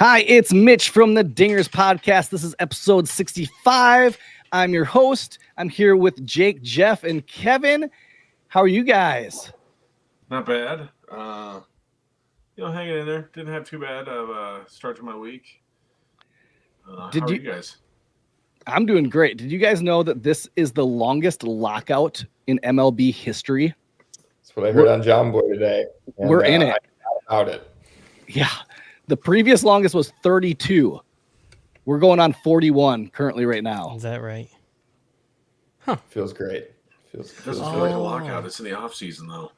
Hi, it's Mitch from the Dingers Podcast. This is episode 65. I'm your host. I'm here with Jake, Jeff, and Kevin. How are you guys? Not bad. Hanging in there. Didn't have too bad of a start to my week. How are you guys? I'm doing great. Did you guys know that this is the longest lockout in MLB history? That's what I heard on John Boy today. And, we're in it. About it. Yeah. The previous longest was 32. We're going on 41 currently right now. Is that right? Huh. Feels great. It doesn't feel like a lockout. It's in the off season though.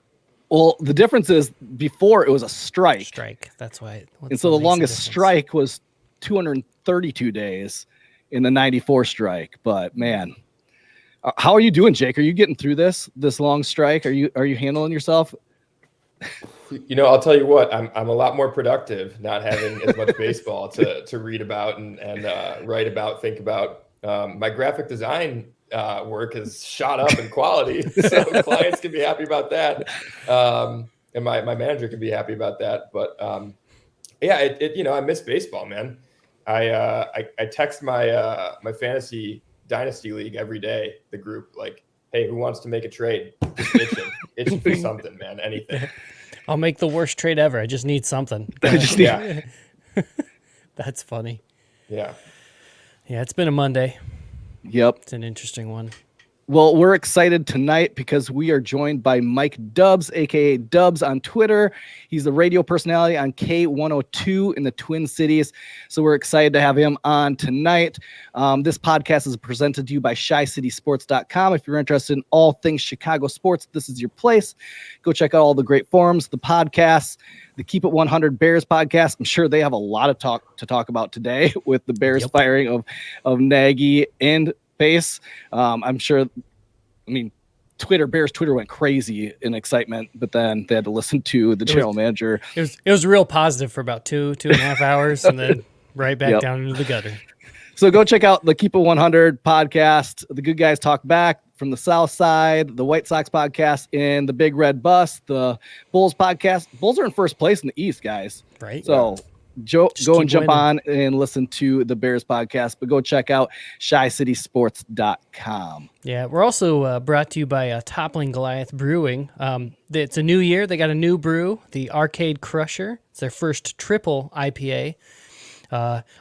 Well, the difference is before it was a strike. That's why. And so the longest strike was 232 days in the 94 strike. But man, how are you doing, Jake? Are you getting through this long strike? Are you handling yourself? You know, I'll tell you what, I'm a lot more productive not having as much baseball to read about and write about, think about. My graphic design work has shot up in quality, so clients can be happy about that, and my manager can be happy about that. But I miss baseball, man. I text my fantasy dynasty league every day, the group, like, hey, who wants to make a trade? Just itching for something, man, anything. I'll make the worst trade ever. I just need something. Yeah. That's funny. Yeah. Yeah, it's been a Monday. Yep. It's an interesting one. Well, we're excited tonight because we are joined by Mike Dubs, a.k.a. Dubs on Twitter. He's the radio personality on K102 in the Twin Cities. So we're excited to have him on tonight. This podcast is presented to you by ChiCitySports.com. If you're interested in all things Chicago sports, this is your place. Go check out all the great forums, the podcasts, the Keep It 100 Bears podcast. I'm sure they have a lot of talk to talk about today with the Bears firing of Nagy and Pace. I'm sure, Bears Twitter went crazy in excitement, but then they had to listen to the general manager. It was real positive for about two and a half hours, and then right back down into the gutter. So go check out the Keep It 100 podcast. The good guys talk back from the South Side, the White Sox podcast, and the Big Red Bus, the Bulls podcast. Bulls are in first place in the East, guys. Right. So go and jump on and listen to the Bears podcast, but go check out ChiCitySports.com. Yeah, we're also brought to you by Toppling Goliath Brewing. It's a new year. They got a new brew, the Arcade Crusher. It's their first triple IPA.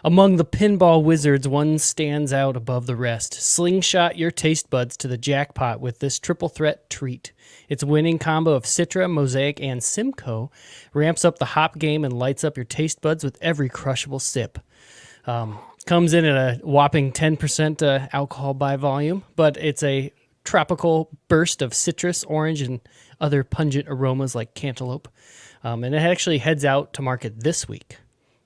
Among the pinball wizards, one stands out above the rest. Slingshot your taste buds to the jackpot with this triple threat treat. Its winning combo of Citra, Mosaic, and Simcoe ramps up the hop game and lights up your taste buds with every crushable sip. Comes in at a whopping 10% alcohol by volume, but it's a tropical burst of citrus, orange, and other pungent aromas like cantaloupe. And it actually heads out to market this week.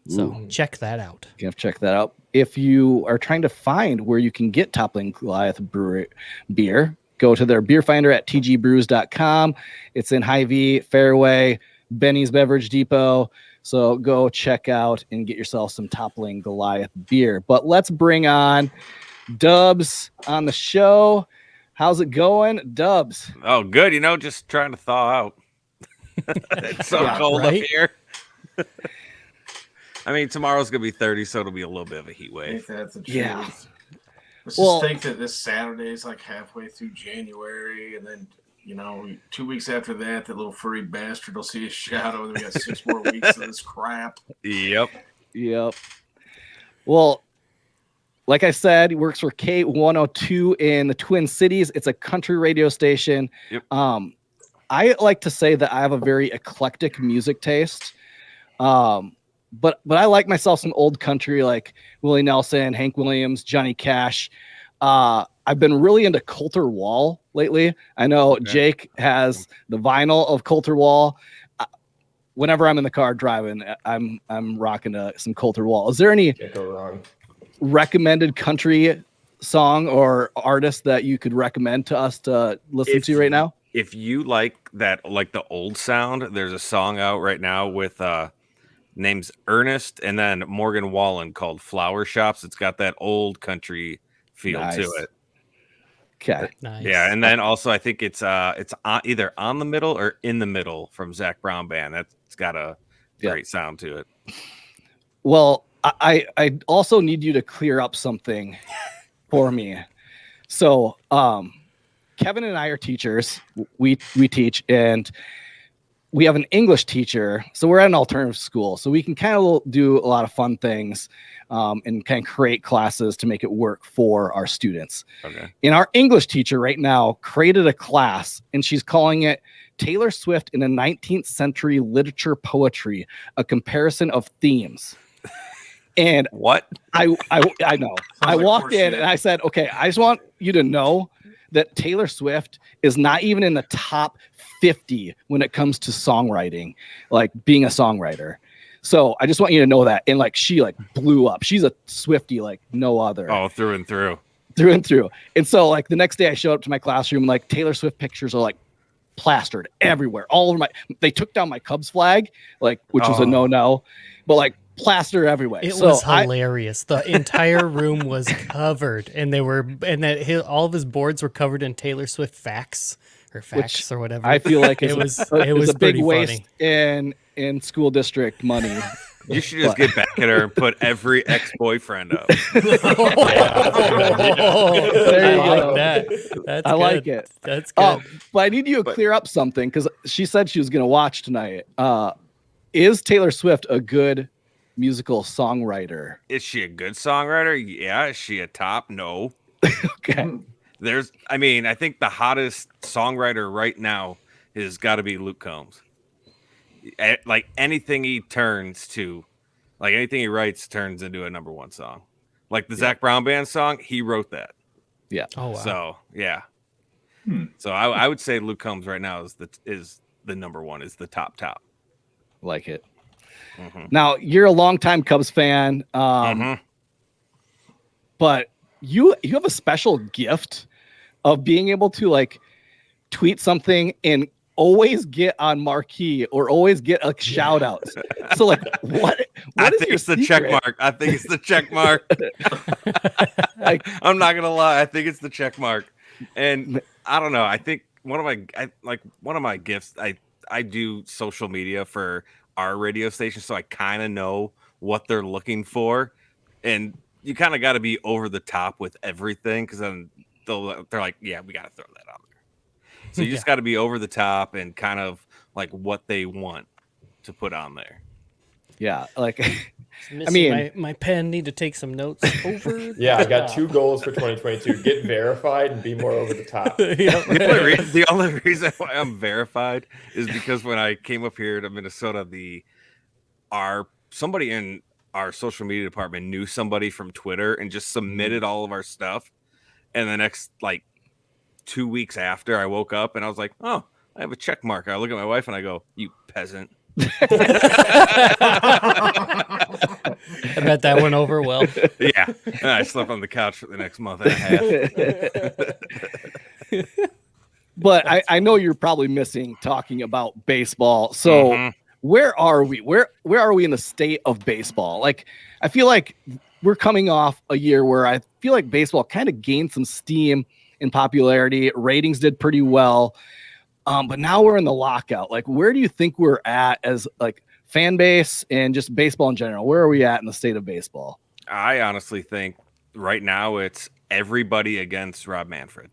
So check that out. You have to check that out. If you are trying to find where you can get Toppling Goliath Brewery beer, go to their beer finder at tgbrews.com. It's in Hy-Vee, Fairway, Benny's Beverage Depot. So go check out and get yourself some Toppling Goliath beer. But let's bring on Dubs on the show. How's it going, Dubs? Oh, good. Just trying to thaw out. It's so cold up here. Tomorrow's going to be 30, so it'll be a little bit of a heat wave. That's the truth. Yeah. Let's just think that this Saturday is like halfway through January, and then, 2 weeks after that little furry bastard will see a shadow, and we got 6 more weeks of this crap. Yep. Well, like I said, he works for K102 in the Twin Cities. It's a country radio station. Yep. I like to say that I have a very eclectic music taste. But I like myself some old country like Willie Nelson, Hank Williams, Johnny Cash. I've been really into Colter Wall lately. I know Jake has the vinyl of Colter Wall. Whenever I'm in the car driving, I'm rocking some Colter Wall. Is there any recommended country song or artist that you could recommend to us to listen to right now? If you like that, like the old sound, there's a song out right now with name's Ernest and then Morgan Wallen called Flower Shops. It's got that old country feel to it. Okay. Nice. Yeah, and then also I think it's either On the Middle or In the Middle from Zach Brown Band. That's got a great sound to it. Well, I also need you to clear up something for me. So, Kevin and I are teachers. We teach, and we have an English teacher. So we're at an alternative school. So we can kind of do a lot of fun things and kind of create classes to make it work for our students. Okay. And our English teacher right now created a class, and she's calling it Taylor Swift in a 19th Century Literature Poetry, a comparison of themes. And What? I know. I like walked in horseshit. and I said, okay, I just want you to know that Taylor Swift is not even in the top 50 when it comes to songwriting, like being a songwriter. So I just want you to know that. And like, she like blew up. She's a Swiftie like no other. Oh, through and through. Through and through. And so like the next day I showed up to my classroom, and like Taylor Swift pictures are like plastered everywhere. All over they took down my Cubs flag, like, which was a no, but like plaster everywhere. It was hilarious. The entire room was covered, and all of his boards were covered in Taylor Swift facts or whatever. I feel like it was a big pretty waste funny. in school district money. You should just get back at her and put every ex-boyfriend up. There you I go. like that. That's I good. like it. That's good. But I need you to clear up something, because she said she was going to watch tonight. Is Taylor Swift a good musical songwriter? Is she a good songwriter? Yeah. Is she a top? No. Okay. I think the hottest songwriter right now has got to be Luke Combs. Like anything he turns to, like anything he writes turns into a number one song. Like the Zac Brown Band song, he wrote that. Yeah. Oh wow. So yeah. So I would say Luke Combs right now is the number one, is the top. Like it. Mm-hmm. Now you're a longtime Cubs fan, but you have a special gift of being able to like tweet something and always get on marquee or always get a shout out. So like what I is think your it's the secret? check mark. I think it's the check mark. Like, I'm not gonna lie. I think it's the check mark. And I don't know. I think one of my gifts. I do social media for our radio station, so I kind of know what they're looking for, and you kind of got to be over the top with everything, because then they're like, yeah, we got to throw that out there. So you just got to be over the top and kind of like what they want to put on there. yeah, like I mean, my pen need to take some notes. Over. Yeah, I got 2 goals for 2022: get verified and be more over the top. The only reason why I'm verified is because when I came up here to Minnesota, somebody in our social media department knew somebody from Twitter and just submitted all of our stuff. And the next 2 weeks after, I woke up and I was like, oh, I have a check mark. I look at my wife and I go, you peasant. I bet that went over well. Yeah. And I slept on the couch for the next month and a half. but I know you're probably missing talking about baseball. So where are we? Where are we in the state of baseball? Like, I feel like we're coming off a year where I feel like baseball kind of gained some steam in popularity. Ratings did pretty well. But now we're in the lockout. Like, where do you think we're at as like fan base and just baseball in general? Where are we at in the state of baseball? I honestly think right now it's everybody against Rob Manfred.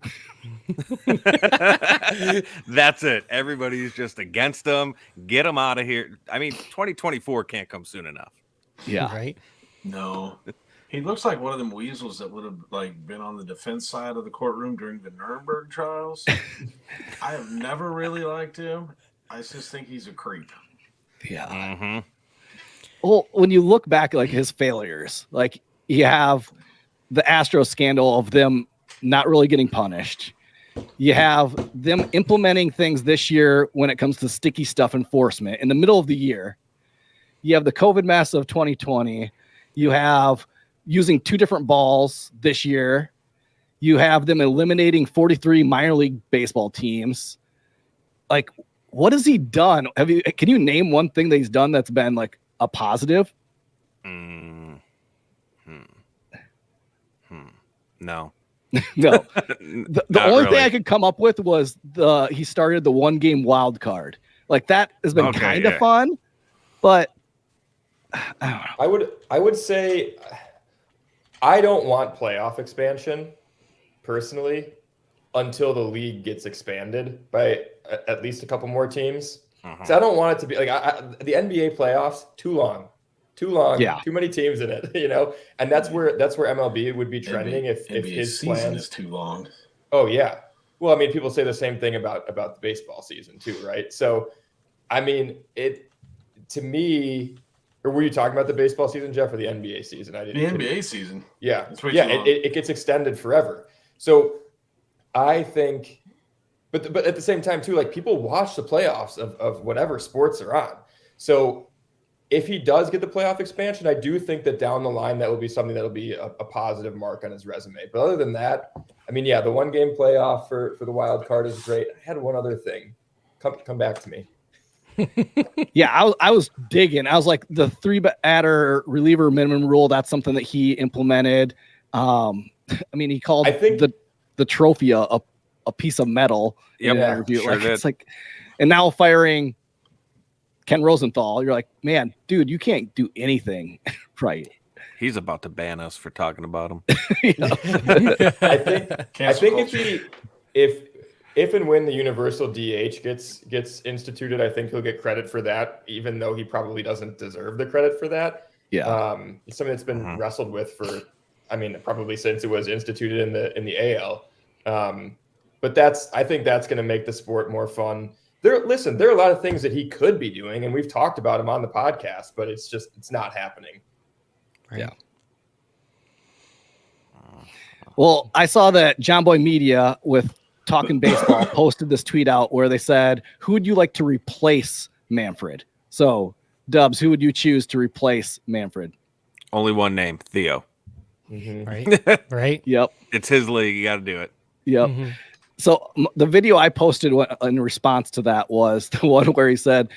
That's it. Everybody's just against him. Get him out of here. I mean, 2024 can't come soon enough. Yeah. Right. No. He looks like one of them weasels that would have been on the defense side of the courtroom during the Nuremberg trials. I have never really liked him. I just think he's a creep. Yeah. Well, when you look back at like his failures, like you have the Astros scandal of them not really getting punished. You have them implementing things this year when it comes to sticky stuff enforcement in the middle of the year. You have the COVID mess of 2020. You have using 2 different balls this year. You have them eliminating 43 minor league baseball teams. Like, what has he done? Can you name one thing that he's done that's been like a positive? No. No. The only thing I could come up with was he started the 1-game wild card. Like, that has been kind of fun, but I don't know. I would say I don't want playoff expansion personally until the league gets expanded by at least a couple more teams. So I don't want it to be like the NBA playoffs too long, Yeah. too many teams in it, and that's where MLB would be trending if his season plans is too long. Oh yeah. Well, I mean, people say the same thing about the baseball season too, right? So, I mean, to me, or were you talking about the baseball season, Jeff, or the NBA season? The NBA season. Yeah, It's way yeah, too long. it gets extended forever. So, I think, but at the same time too, like people watch the playoffs of whatever sports are on. So, if he does get the playoff expansion, I do think that down the line that will be something that will be a positive mark on his resume. But other than that, I mean, yeah, the 1-game playoff for the wild card is great. I had one other thing. Come back to me. Yeah, I was digging. I was like, the 3-batter reliever minimum rule, that's something that he implemented. I mean, he called the trophy a piece of metal in an interview. Sure did. It's like, and now firing Ken Rosenthal, you're like, man, dude, you can't do anything right. He's about to ban us for talking about him. I think if and when the universal DH gets instituted, I think he'll get credit for that, even though he probably doesn't deserve the credit for that. Yeah. It's something that's been wrestled with for, I mean, probably since it was instituted in the AL. But I think that's going to make the sport more fun. There are a lot of things that he could be doing, and we've talked about him on the podcast, but it's not happening. Right. Yeah. Well, I saw that John Boy Media with Talking Baseball posted this tweet out where they said, who would you like to replace Manfred? So, Dubs, who would you choose to replace Manfred? Only one name, Theo. Right. Right. Yep. It's his league. You got to do it. Yep. So the video I posted in response to that was the one where he said,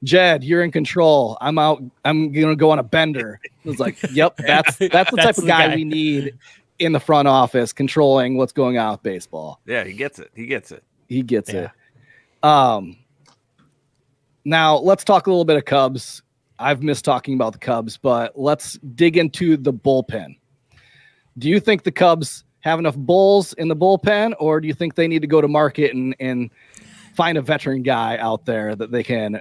Jed, you're in control. I'm out. I'm going to go on a bender. It was like, yep, that's the type of guy we need in the front office controlling what's going on with baseball. Yeah, he gets it. He gets it. Now let's talk a little bit of Cubs. I've missed talking about the Cubs, but let's dig into the bullpen. Do you think the Cubs have enough bulls in the bullpen, or do you think they need to go to market and find a veteran guy out there that they can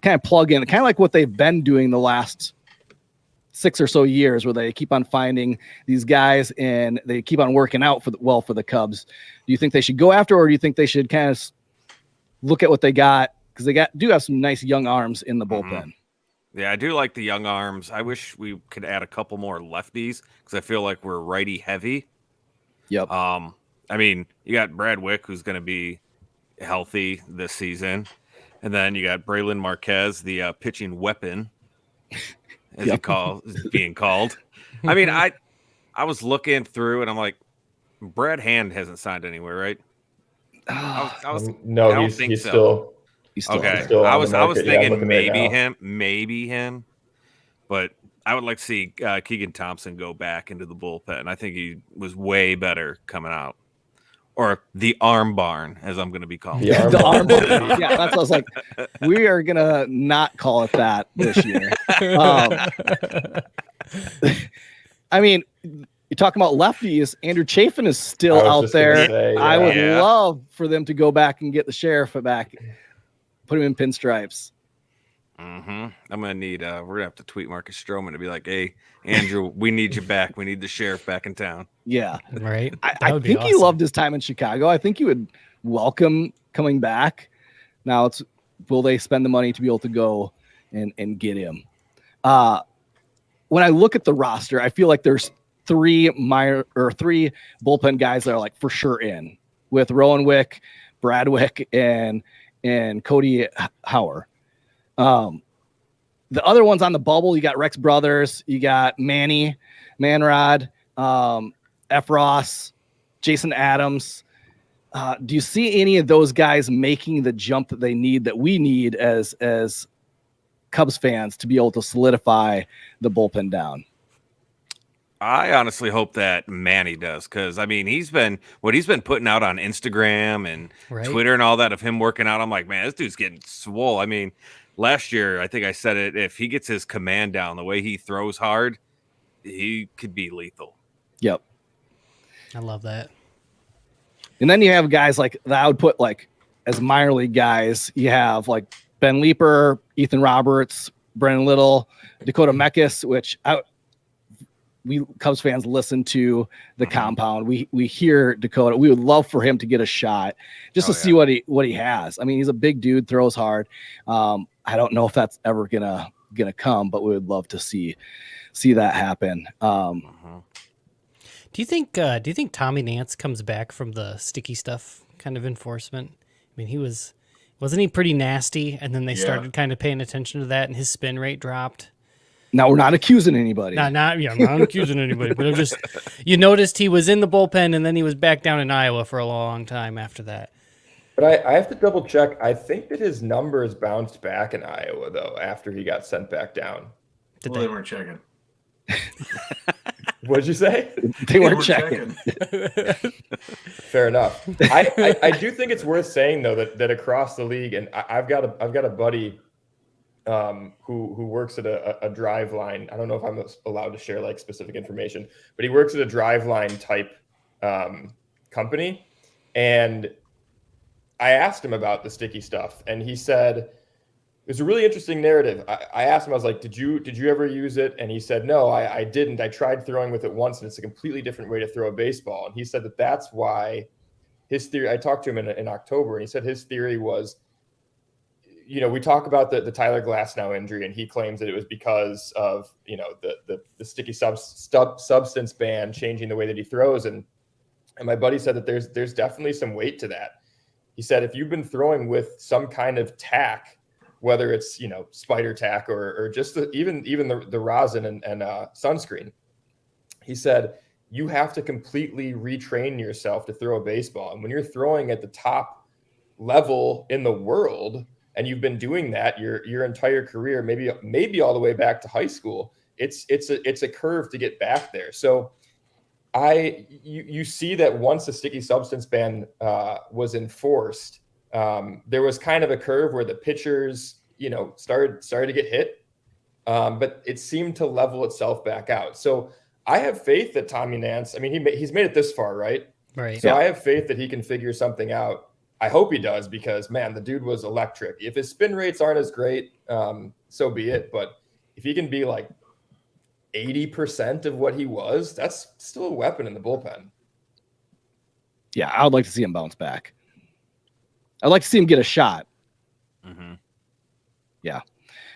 kind of plug in, kind of like what they've been doing the last 6 or so years, where they keep on finding these guys and they keep on working out for the Cubs? Do you think they should go after, or do you think they should kind of look at what they got? Because they do have some nice young arms in the bullpen. Yeah, I do like the young arms. I wish we could add a couple more lefties because I feel like we're righty heavy. Yep. I mean, you got Brad Wick, who's going to be healthy this season. And then you got Braylon Marquez, the pitching weapon, as is being called. I mean, I was looking through and I'm like, Brad Hand hasn't signed anywhere, right? No, he's still okay. still I was thinking right maybe him, but I would like to see Keegan Thompson go back into the bullpen. I think he was way better coming out. Or the arm barn, as I'm going to be calling it. The arm barn. Yeah, that's what I was like. We are going to not call it that this year. I mean, you're talking about lefties. Andrew Chafin is still out there. I would love for them to go back and get the sheriff back, put him in pinstripes. I'm gonna need. We're gonna have to tweet Marcus Stroman to be like, "Hey, Andrew, we need you back. We need the sheriff back in town." Yeah, right. I think he loved his time in Chicago. I think he would welcome coming back. Now will they spend the money to be able to go and get him? When I look at the roster, I feel like there's three bullpen guys that are like for sure in, with Rowan Wick, Brad Wick, and Cody Hauer. The other ones on the bubble, you got Rex Brothers, you got Manrod, F. Ross, Jason Adams. Do you see any of those guys making the jump that they need, that we need as Cubs fans, to be able to solidify the bullpen down? I honestly hope that Manny does, because I mean he's been putting out on Instagram and Twitter and all that of him working out. I'm like, man, this dude's getting swole. I mean, last year, I think I said it, if he gets his command down, the way he throws hard, he could be lethal. Yep. I love that. And then you have guys like that I would put like as minor league guys. You have like Ben Leeper, Ethan Roberts, Brennan Little, Dakota Meckes, which we Cubs fans listen to the compound. We hear Dakota. We would love for him to get a shot just to see what he has. I mean, he's a big dude, throws hard. I don't know if that's ever gonna come, but we would love to see that happen. Do you think Tommy Nance comes back from the sticky stuff kind of enforcement? I mean, wasn't he pretty nasty? And then they started kind of paying attention to that, and his spin rate dropped. Now we're not accusing anybody. I'm not accusing anybody, but I'm just, you noticed he was in the bullpen, and then he was back down in Iowa for a long time after that. But I have to double check. I think that his numbers bounced back in Iowa though after he got sent back down. They weren't checking. What'd you say? They weren't checking. Fair enough. I do think it's worth saying though that across the league, and I've got a buddy who works at a drive line. I don't know if I'm allowed to share like specific information, but he works at a drive line type company. And I asked him about the sticky stuff, and he said, it's a really interesting narrative. I asked him, I was like, did you ever use it? And he said, no, I didn't. I tried throwing with it once, and it's a completely different way to throw a baseball. And he said that's why his theory, I talked to him in October, and he said his theory was, we talk about the Tyler Glasnow injury, and he claims that it was because of, the sticky substance ban changing the way that he throws. And my buddy said that there's definitely some weight to that. He said, if you've been throwing with some kind of tack, whether it's, spider tack or just even the rosin and sunscreen, he said, you have to completely retrain yourself to throw a baseball. And when you're throwing at the top level in the world, and you've been doing that your entire career, maybe all the way back to high school, it's a curve to get back there. So you see that once the sticky substance ban was enforced, there was kind of a curve where the pitchers, started to get hit, but it seemed to level itself back out. So I have faith that Tommy Nance, I mean, he's made it this far, right? Right. So yeah. I have faith that he can figure something out. I hope he does, because man, the dude was electric. If his spin rates aren't as great, so be it. But if he can be like 80% of what he was, that's still a weapon in the bullpen. Yeah, I would like to see him bounce back. I'd like to see him get a shot. Mm-hmm. Yeah.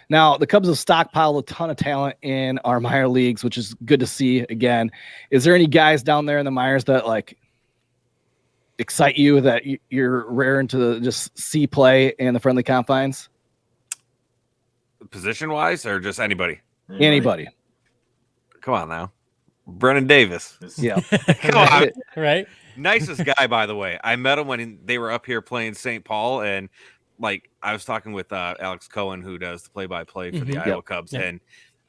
Now, the Cubs have stockpiled a ton of talent in our minor leagues, which is good to see again. Is there any guys down there in the minors that like excite you, that you're raring to just see play in the friendly confines? Position-wise, or just anybody? Anybody. Come on now. Brennan Davis. Yeah. Come on. Right. Nicest guy, by the way. I met him when they were up here playing St. Paul, and like I was talking with Alex Cohen, who does the play-by-play for the Iowa Cubs, and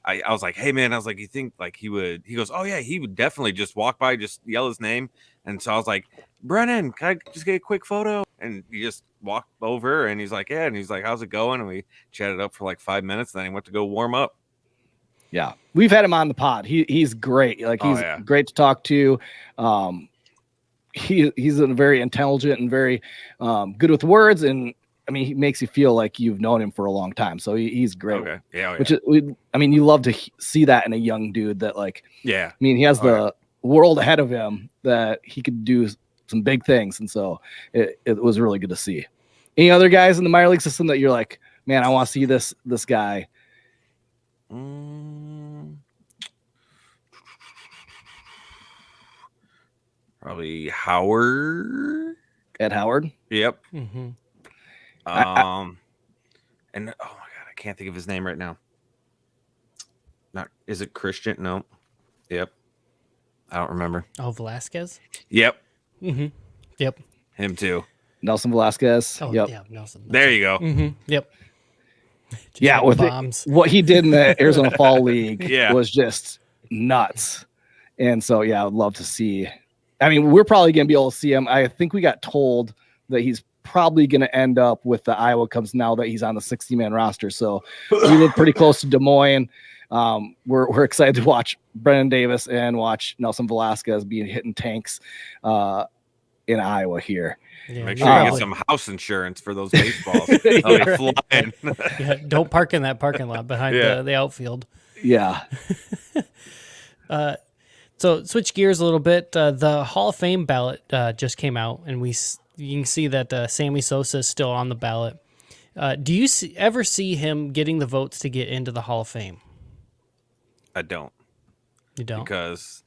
I was like, hey man, I was like, you think like he would? He goes, oh yeah, he would definitely just walk by, just yell his name. And so I was like, Brennan, can I just get a quick photo? And he just walked over, and he's like, yeah, and he's like, how's it going? And we chatted up for like 5 minits, and then he went to go warm up. Yeah, we've had him on the pod. He's great. Like he's great to talk to. He's a very intelligent and very good with words, and I mean, he makes you feel like you've known him for a long time. So he's great. Okay. Yeah. Which is, I mean, you love to see that in a young dude that like, yeah. I mean, he has the world ahead of him that he could do some big things. And so it was really good to see. Any other guys in the minor league system that you're like, man, I want to see this guy? Probably Howard. Ed Howard. Yep. Mm-hmm. And oh my god, I can't think of his name right now. Is it Christian? No. Yep. I don't remember. Oh, Velasquez. Yep. Mm-hmm. Yep. Him too. Nelson Velasquez. Oh, yep. Yeah, Nelson. There you go. Mm-hmm. Yep. Yeah, with what he did in the Arizona Fall League was just nuts. And so, yeah, I would love to see. I mean, we're probably going to be able to see him. I think we got told that he's probably going to end up with the Iowa Cubs now that he's on the 60-man roster. So we live pretty close to Des Moines. We're excited to watch Brennan Davis and watch Nelson Velasquez being hitting tanks in Iowa here. Yeah, Make you're sure you get probably- some house insurance for those baseballs. Yeah, They'll be right. flying. yeah, don't park in that parking lot behind Yeah. the outfield. Yeah. So switch gears a little bit. The Hall of Fame ballot just came out, and you can see that Sammy Sosa is still on the ballot. Do you ever see him getting the votes to get into the Hall of Fame? I don't. You don't? Because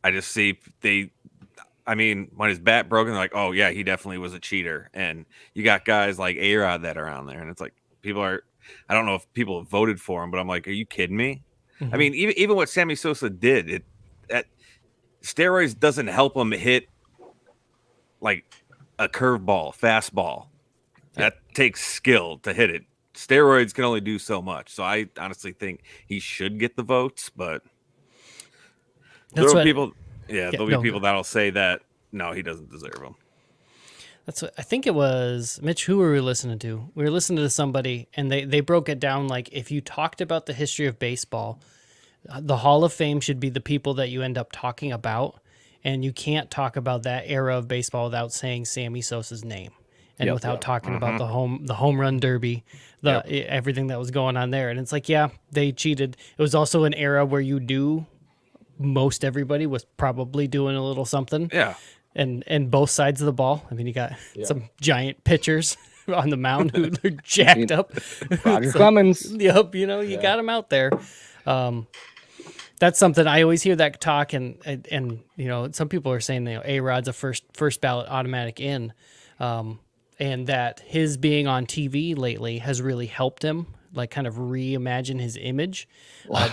I just see when his bat broken, they're like, oh yeah, he definitely was a cheater. And you got guys like A-Rod that are on there, and it's like I don't know if people have voted for him, but I'm like, are you kidding me? Mhm. I mean, even what Sammy Sosa did, steroids doesn't help him hit like a curveball, fastball. That takes skill to hit it. Steroids can only do so much. So I honestly think he should get the votes, but That's what there'll be no, people that'll say that no, he doesn't deserve them. That's what I think it was. Mitch, who were we listening to? We were listening to somebody, and they broke it down like if you talked about the history of baseball, the Hall of Fame should be the people that you end up talking about, and you can't talk about that era of baseball without saying Sammy Sosa's name and without talking about the home run derby, everything that was going on there. And it's like, yeah, they cheated. It was also an era where most everybody was probably doing a little something. Yeah. And both sides of the ball. I mean, you got some giant pitchers on the mound who are jacked up. Roger Clemens. Yep, you got them out there. That's something I always hear that talk, and some people are saying A-Rod's a first ballot automatic in, and that his being on TV lately has really helped him, like kind of reimagine his image.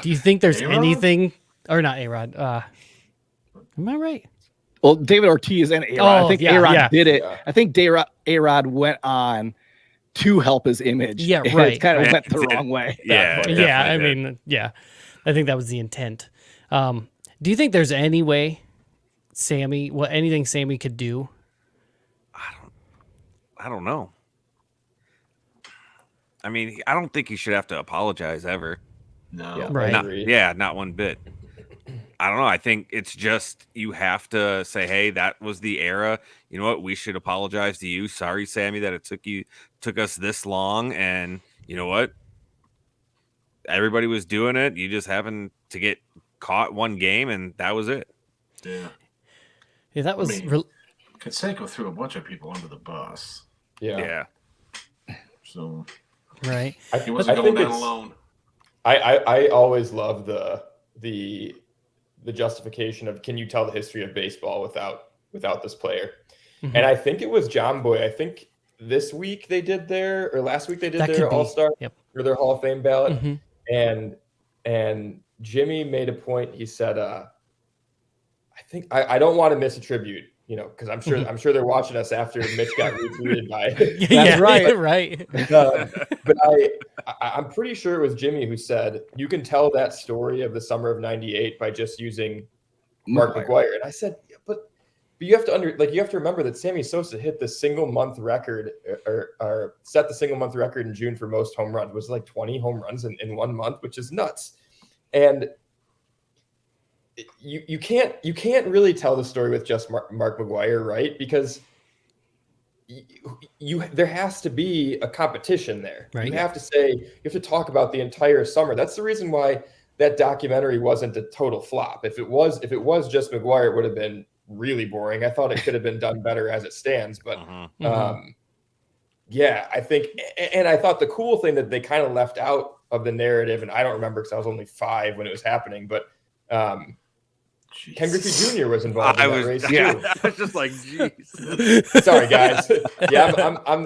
Do you think there's A-Rod? anything, or not A-Rod? Am I right? Well, David Ortiz and A-Rod. Oh, I think yeah, A-Rod yeah. did it. Yeah. I think A-Rod went on to help his image. Yeah, And right. It kind of Yeah, went the it did. wrong way. Yeah. it Yeah, I definitely did. mean, yeah, I think that was the intent. Do you think there's any way anything Sammy could do? I don't know. I mean, I don't think he should have to apologize ever. No. Yeah. Right. I agree. Not one bit. I don't know. I think it's just you have to say, hey, that was the era. You know what? We should apologize to you. Sorry, Sammy, that it took us this long. And you know what? Everybody was doing it. You just happened to get caught one game, and that was it. Yeah. Yeah, that was Canseco threw a bunch of people under the bus. Yeah. So right. he wasn't going down alone. I always love the justification of can you tell the history of baseball without this player? Mhm. And I think it was John Boy. I think this week they did last week they did That could their be. All-Star Yep. or their Hall of Fame ballot. Mhm. And Jimmy made a point. He said, I think I don't want to misattribute, because I'm sure they're watching us after Mitch got retweeted by. Yeah, right. right. But I'm pretty sure it was Jimmy who said you can tell that story of the summer of '98 by just using Mark McGwire. And I said, but you have to remember that Sammy Sosa hit the single month record or set the single month record in June for most home runs. It was like 20 home runs in 1 month, which is nuts. And you can't really tell the story with just Mark McGwire, right? Because there has to be a competition there. Right. You have to talk about the entire summer. That's the reason why that documentary wasn't a total flop. If it was just McGwire, it would have been really boring. I thought it could have been done better as it stands, but yeah, I think, and I thought the cool thing that they kind of left out of the narrative, and I don't remember because I was only 5 when it was happening, but Ken Griffey Jr. was involved in that race too. I was just like, geez. Sorry, guys. Yeah, I'm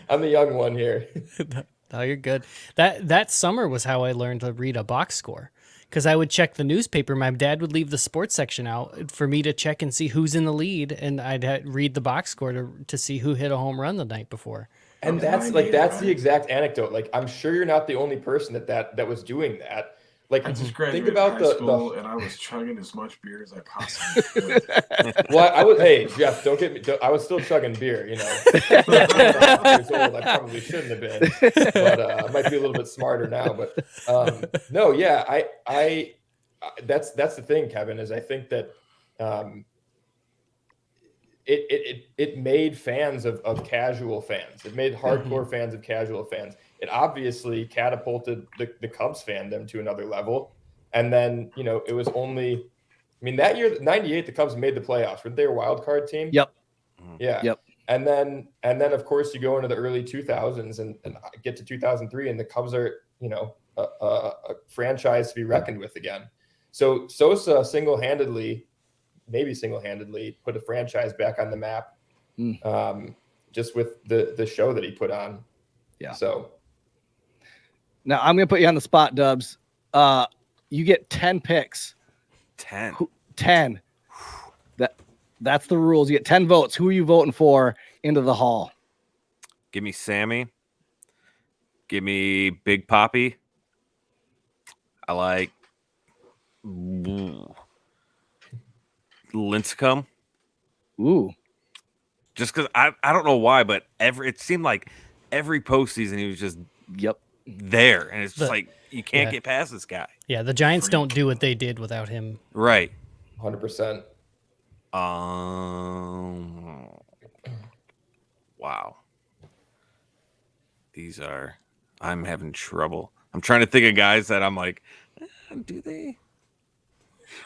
I'm the young one here. No, you're good. That summer was how I learned to read a box score, because I would check the newspaper. My dad would leave the sports section out for me to check and see who's in the lead, and I'd read the box score to see who hit a home run the night before. And that's the exact anecdote. Like, I'm sure you're not the only person that was doing that, Like, I just think graduated about high the school, and I was chugging as much beer as I possibly could. well, I was. Hey, Jeff, don't get me. I was still chugging beer. You know, years old, I probably shouldn't have been, but I might be a little bit smarter now. But no, yeah, I that's the thing, Kevin. Is I think that it made fans of casual fans. It made hardcore fans of casual fans. It obviously catapulted the Cubs fandom to another level. And then, you know, it was only, I mean, that year, 98, the Cubs made the playoffs. Weren't they a wild card team? Yep. Yeah. Yep. And then, of course, you go into the early 2000s and get to 2003, and the Cubs are, you know, a franchise to be reckoned with again. So Sosa maybe single-handedly put a franchise back on the map, just with the show that he put on. Yeah. So now I'm going to put you on the spot, Dubs. You get 10 picks. 10. 10. That's the rules. You get 10 votes. Who are you voting for into the Hall? Give me Sammy. Give me Big Poppy. I like Lincecum. Ooh. Just because I don't know why, but it seemed like every postseason he was just there, and it's just like you can't get past this guy. Yeah, the Giants don't do what they did without him. Right. 100%. Wow. I'm having trouble. I'm trying to think of guys that I'm like, do they?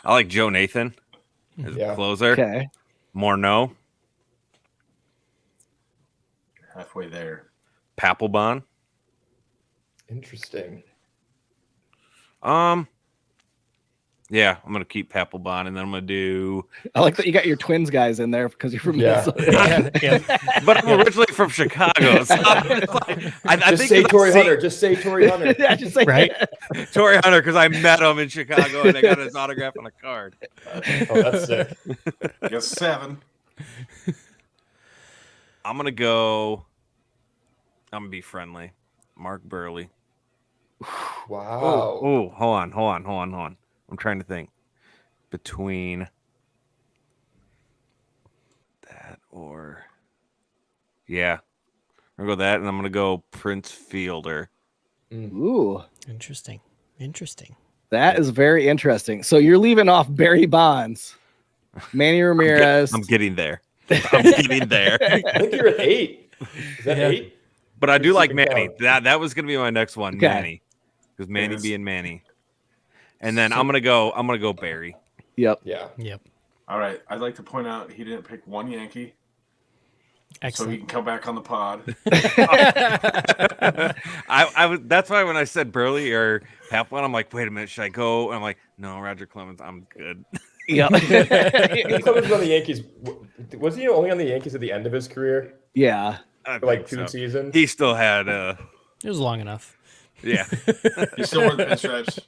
I like Joe Nathan as a closer. Okay. Morneau. Halfway there. Papelbon. Interesting. Yeah, I'm gonna keep Papelbon, and then I'm gonna do. I like that you got your Twins guys in there because you're from Minnesota. But I'm originally from Chicago, so I think say Torrey Hunter. Just say Torrey Hunter. Yeah, just say right. Torrey Hunter, because I met him in Chicago and I got his autograph on a card. Oh, that's sick. Guess 7. I'm gonna be friendly. Mark Burley. Wow. Oh, hold on. I'm trying to think between that or I'm gonna go that, and I'm gonna go Prince Fielder. Ooh. Interesting. That is very interesting. So you're leaving off Barry Bonds, Manny Ramirez. I'm getting there. I think you're at 8. Is that 8? But I do like Manny. That was gonna be my next one, Okay. Manny, because Manny being Manny. And then I'm gonna go Barry. Yep. Yeah. Yep. All right. I'd like to point out he didn't pick one Yankee. Excellent. So he can come back on the pod. That's why when I said Burley or Papelbon, I'm like, wait a minute, should I go? And I'm like, no, Roger Clemens, I'm good. Yeah. Clemens was on the Yankees. Was he only on the Yankees at the end of his career? Yeah. For like 2 seasons? He still had It was long enough. Yeah. He still wore the pinstripes.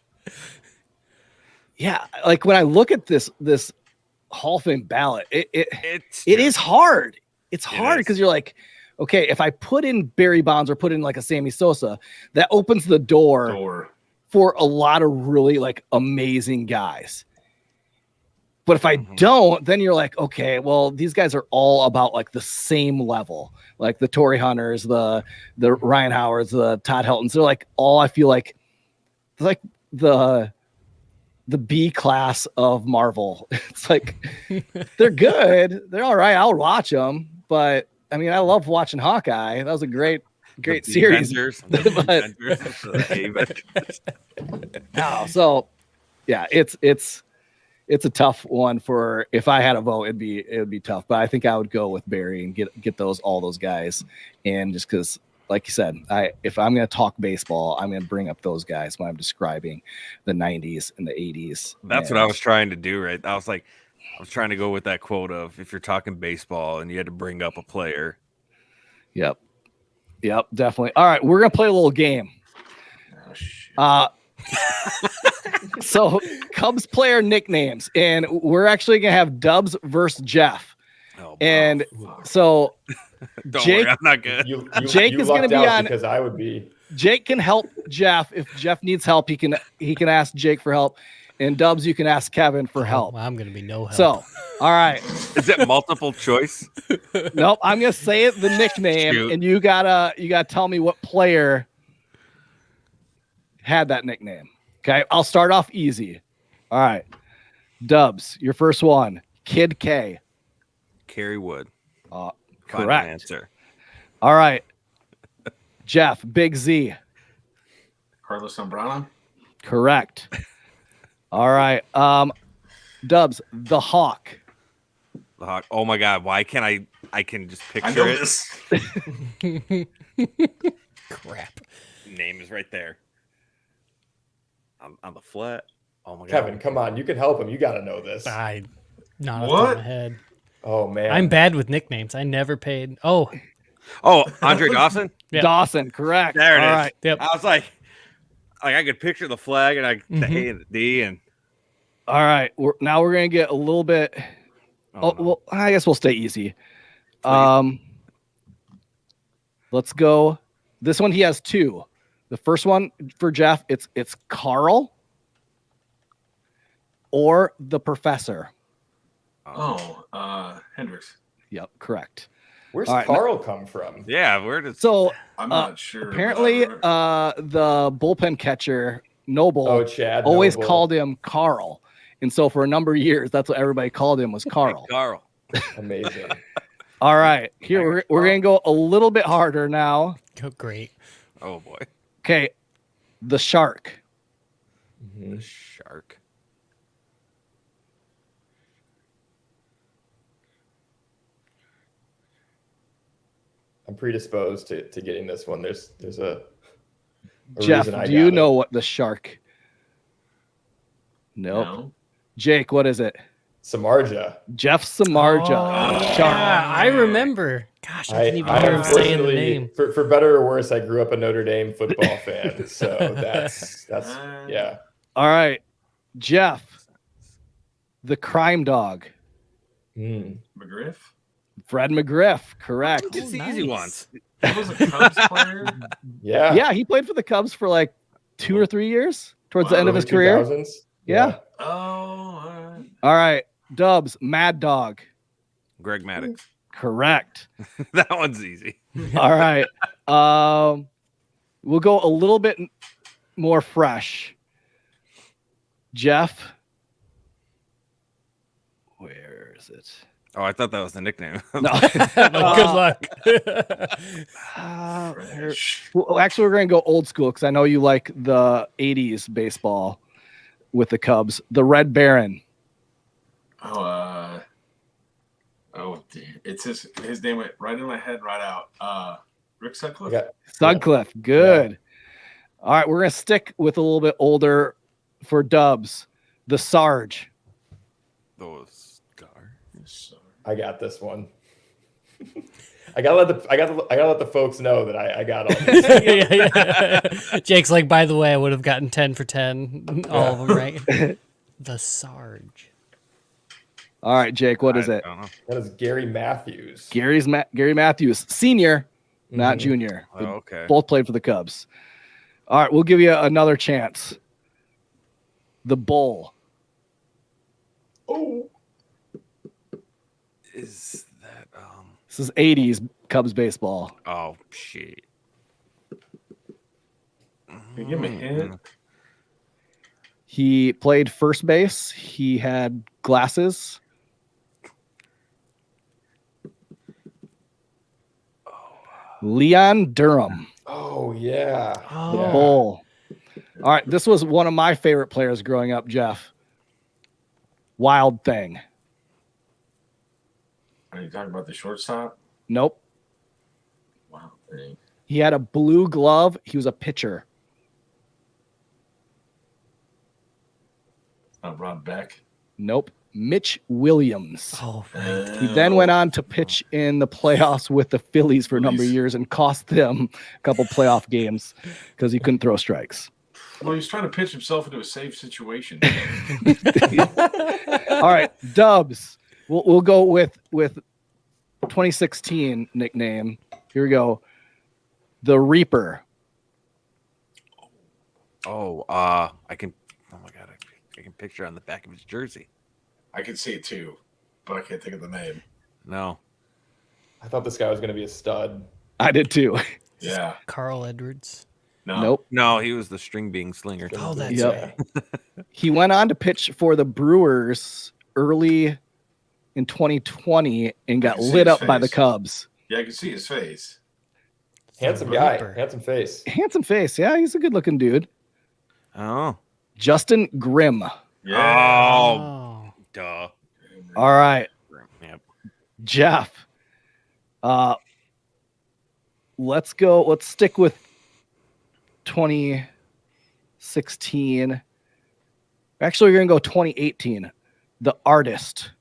Yeah. Like when I look at this Hall of Fame ballot, it is hard. It's hard because you're like, okay, if I put in Barry Bonds or put in like a Sammy Sosa, that opens the door for a lot of really like amazing guys. But if I don't, then you're like, okay, well, these guys are all about like the same level, like the Torrey Hunters, the Ryan Howards, the Todd Heltons. They're like all, I feel like the B class of Marvel. It's like they're good, they're all right. I'll watch them, but I mean, I love watching Hawkeye. That was a great series. So yeah, it's a tough one for, if I had a vote, it would be tough, but I think I would go with Barry and get all those guys. And just because, like you said, if I'm going to talk baseball, I'm going to bring up those guys when I'm describing the 90s and the 80s. That's what I was trying to do, right? I was trying to go with that quote of, if you're talking baseball and you had to bring up a player. Yep, definitely. All right, we're going to play a little game. Oh, shit. So Cubs player nicknames, and we're actually gonna have Dubs versus Jeff. Oh, and so don't Jake, worry, I'm not good. You Jake is gonna be on because I would be. Jake can help Jeff. If Jeff needs help, he can ask Jake for help. And Dubs, you can ask Kevin for help. Well, I'm gonna be no help. So, all right. Is it multiple choice? Nope. I'm gonna say the nickname, Shoot. and you gotta tell me what player had that nickname. Okay. I'll start off easy. All right. Dubs, your first one. Kid K. Kerry Wood. Final Correct. answer. All right. Jeff, Big Z. Carlos Zambrano. Correct. All right. Dubs, the Hawk. The Hawk. Oh my God! Why can't I can just I picture know it. this. Crap. Name is right there. On the flat. Oh my God. Kevin, come on. You can help him. You got to know this. Not off the top What? of my head. Oh, man. I'm bad with nicknames. I never paid. Oh, Andre Dawson. Yep. Dawson. Correct. There it All is. right. yep. I was like I could picture the flag and the Mhm. A and the D and. All right. Now we're gonna get a little bit. Oh, no. Well, I guess we'll stay easy. Please. Let's go. This one he has two. The first one for Jeff, it's Carl or the Professor. Hendricks. Yep, correct. Where's All right, Carl come from? Yeah, where did So I'm not sure. apparently, but the bullpen catcher Noble Oh, Chad. always Noble. called him Carl, and so for a number of years, that's what everybody called him was Carl. Carl? Amazing. All right, here we're gonna go a little bit harder now. Oh, great. Oh boy, Okay, the Shark. Mhm. shark. I'm predisposed to getting this one. There's a Jeff, reason I do you got know it. what the Shark? Nope. No. Jake, what is it? Samardzija. Jeff Samardzija. Oh, Shark. yeah, I remember. Gosh, I didn't even hear him saying the unfortunately, name. For better or worse, I grew up a Notre Dame football fan. So that's yeah. All right, Jeff, the Crime Dog. Mm. McGriff. Fred McGriff, correct. It's the nice. easy ones. That was a Cubs player. Yeah. Yeah, he played for the Cubs for like 2 or 3 years towards the end of Early his career. 2000s. Yeah. Oh, all right. All right, Dubs, Mad Dog, Greg Maddux. correct. That one's easy. All right, we'll go a little bit more fresh. Jeff, where is it? Oh, I thought that was the nickname. No. Good luck. Fresh. Well, actually, we're going to go old school because I know you like the 80s baseball with the Cubs. The Red Baron. Oh, it's his name went right in my head, right out. Rick Sutcliffe. Okay. Sutcliffe. Good. All right, we're going to stick with a little bit older for Dubs. The Sarge. Those scars. So- I got this one. I gotta let the folks know that I got all this. Yeah. Jake's like, by the way, I would have gotten 10 for 10. All of them right. The Sarge. All right, Jake, what is I it? don't know. That is Gary Matthews. Gary Matthews, senior, not Mhm. junior. Oh, They okay. both played for the Cubs. All right, we'll give you another chance. The Bull. Oh, Is that This is 80s Cubs baseball. Oh shit. Can you give me a hint? He played first base. He had glasses. Leon Durham, oh yeah. Oh. Yeah. Bull. All right, this was one of my favorite players growing up, Jeff. Wild Thing. Are you talking about the shortstop? Nope. Wow. Thing. He had a blue glove. He was a pitcher. Rob Beck. Nope. Mitch Williams. Oh, right. He then went on to pitch in the playoffs with the Phillies for a number of years and cost them a couple playoff games because he couldn't throw strikes. Well, he's trying to pitch himself into a safe situation. All right, Dubs. We'll go with 2016 nickname. Here we go. The Reaper. I can. Oh my god, I can picture on the back of his jersey. I can see it too, but I can't think of the name. No. I thought this guy was going to be a stud. I did too. Yeah. Carl Edwards. No. Nope. No, he was the string being slinger. Oh, that's Yep. right. He went on to pitch for the Brewers early in 2020 and got can see lit his up by the face. Cubs. Yeah, I can see his face. Handsome guy. Reaper. Handsome face. Handsome face. Yeah, he's a good looking dude. Oh. Justin Grimm. Yeah. Oh. Duh. All right, Yep. Jeff. Let's go. Let's stick with 2016. Actually, we're gonna go 2018. The Artist,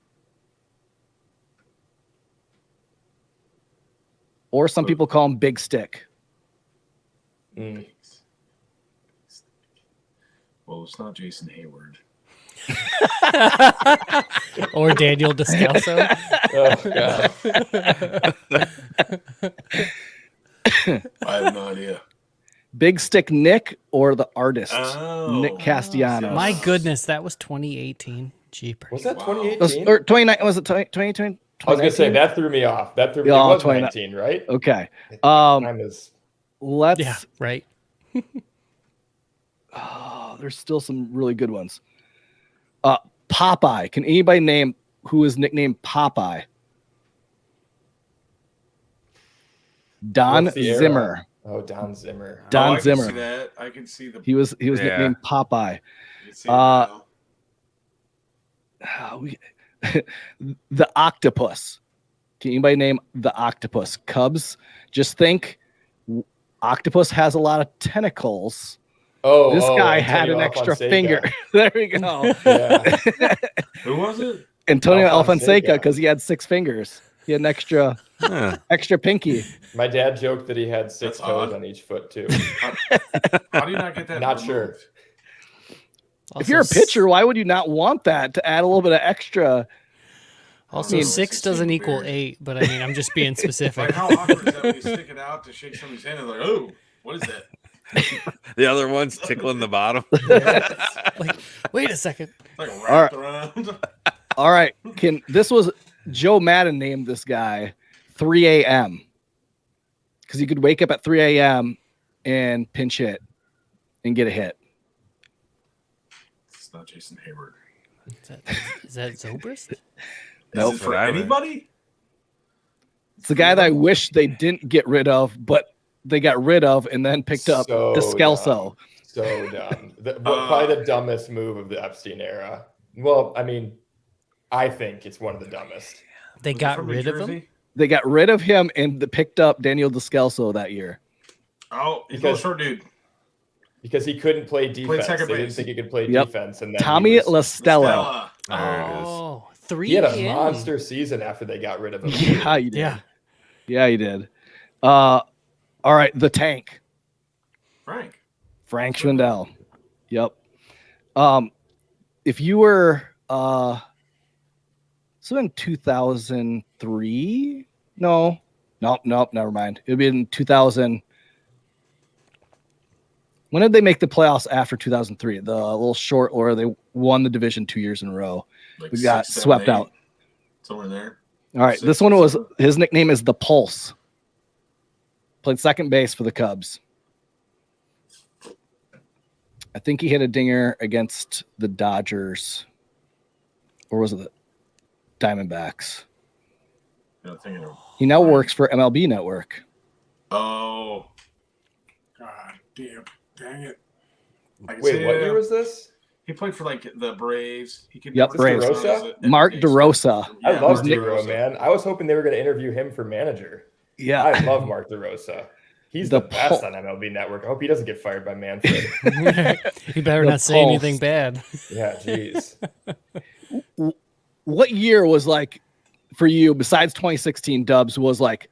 or some people call him Big Stick. Mm. Well, it's not Jason Hayward. Or Daniel Descalso. Oh, God. I have no idea. Big Stick Nick or the Artist, Oh. Nick Castellanos. My goodness, that was 2018. Jeepers. Was that Wow. 2018? Or 29? Was it 2020? I was going to say, that threw me off. That threw me Yeah, It was 29. 19, right? Okay. Time is... Let's. Yeah, right. Oh, there's still some really good ones. Popeye. Can anybody name who is nicknamed Popeye? Don What's the era? Zimmer. Oh, Don Zimmer. Don I Zimmer. Can see that. I can see the. He was Yeah. nicknamed Popeye. I can see it now. The Octopus. Can anybody name the Octopus? Cubs. Just think, Octopus has a lot of tentacles. Oh, This guy Antonio had an extra Alfonseca. finger. There we go. Yeah. Who was it? Antonio Alfonseca. Alfonseca, because he had 6 fingers. He had an extra Huh. pinky. My dad joked that he had 6 That's toes odd. on each foot, too. How do you not get that? Not sure. removed? If you're a pitcher, why would you not want that to add a little bit of extra? Also, I mean, 6 it's doesn't super equal weird. 8, but I mean, I'm just being specific. Like, how awkward is that when you stick it out to shake somebody's hand and they're like, oh, what is that? The other one's tickling the bottom. Like, wait a second. It's like wrapped around. All right. This was Joe Madden named this guy 3 a.m. because he could wake up at 3 a.m. and pinch hit and get a hit. It's not Jason Hayward. Is that Zobrist? Nope. Is it for Whatever. anybody? It's the guy that I wish they didn't get rid of, but they got rid of and then picked up So Descalso. dumb. So dumb. Probably the dumbest move of the Epstein era. Well, I mean, I think it's one of the dumbest. They Was it got from New rid of him? Jersey? They got rid of him and picked up Daniel Descalso that year. Oh, he's a Because- little short dude. Because he couldn't play defense. second They didn't base. think he could play Yep. defense. And then Tommy he was- Lastella. Stella. There it is. Oh, 3 He had a in. monster season after they got rid of him. Yeah, you did. Yeah. Yeah, you did. All right, the Tank. Frank. Schwindel. Yep. If you were so in 2003? Nope, never mind. It would be in 2000. When did they make the playoffs after 2003? The little short, or they won the division 2 years in a row. Like We got 6, 7, swept 8, out. Somewhere in there. All right, this 6, one was 7. his nickname is the Pulse. Played second base for the Cubs. I think he hit a dinger against the Dodgers, or was it the Diamondbacks? I'm thinking of- He now works for MLB Network. Oh. God damn. Dang it. I can Wait, say, what year was this? He played for like the Braves. He could Yep, never Braves. get on as a- Mark as- DeRosa. I Yeah, love Mark DeRosa, man. I was hoping they were going to interview him for manager. Yeah, I love Mark DeRosa. He's the The best Pul- on MLB Network. I hope he doesn't get fired by Manfred. You better The not say Pulse. anything bad. Yeah, jeez. what year was like for you besides 2016 Dubs was like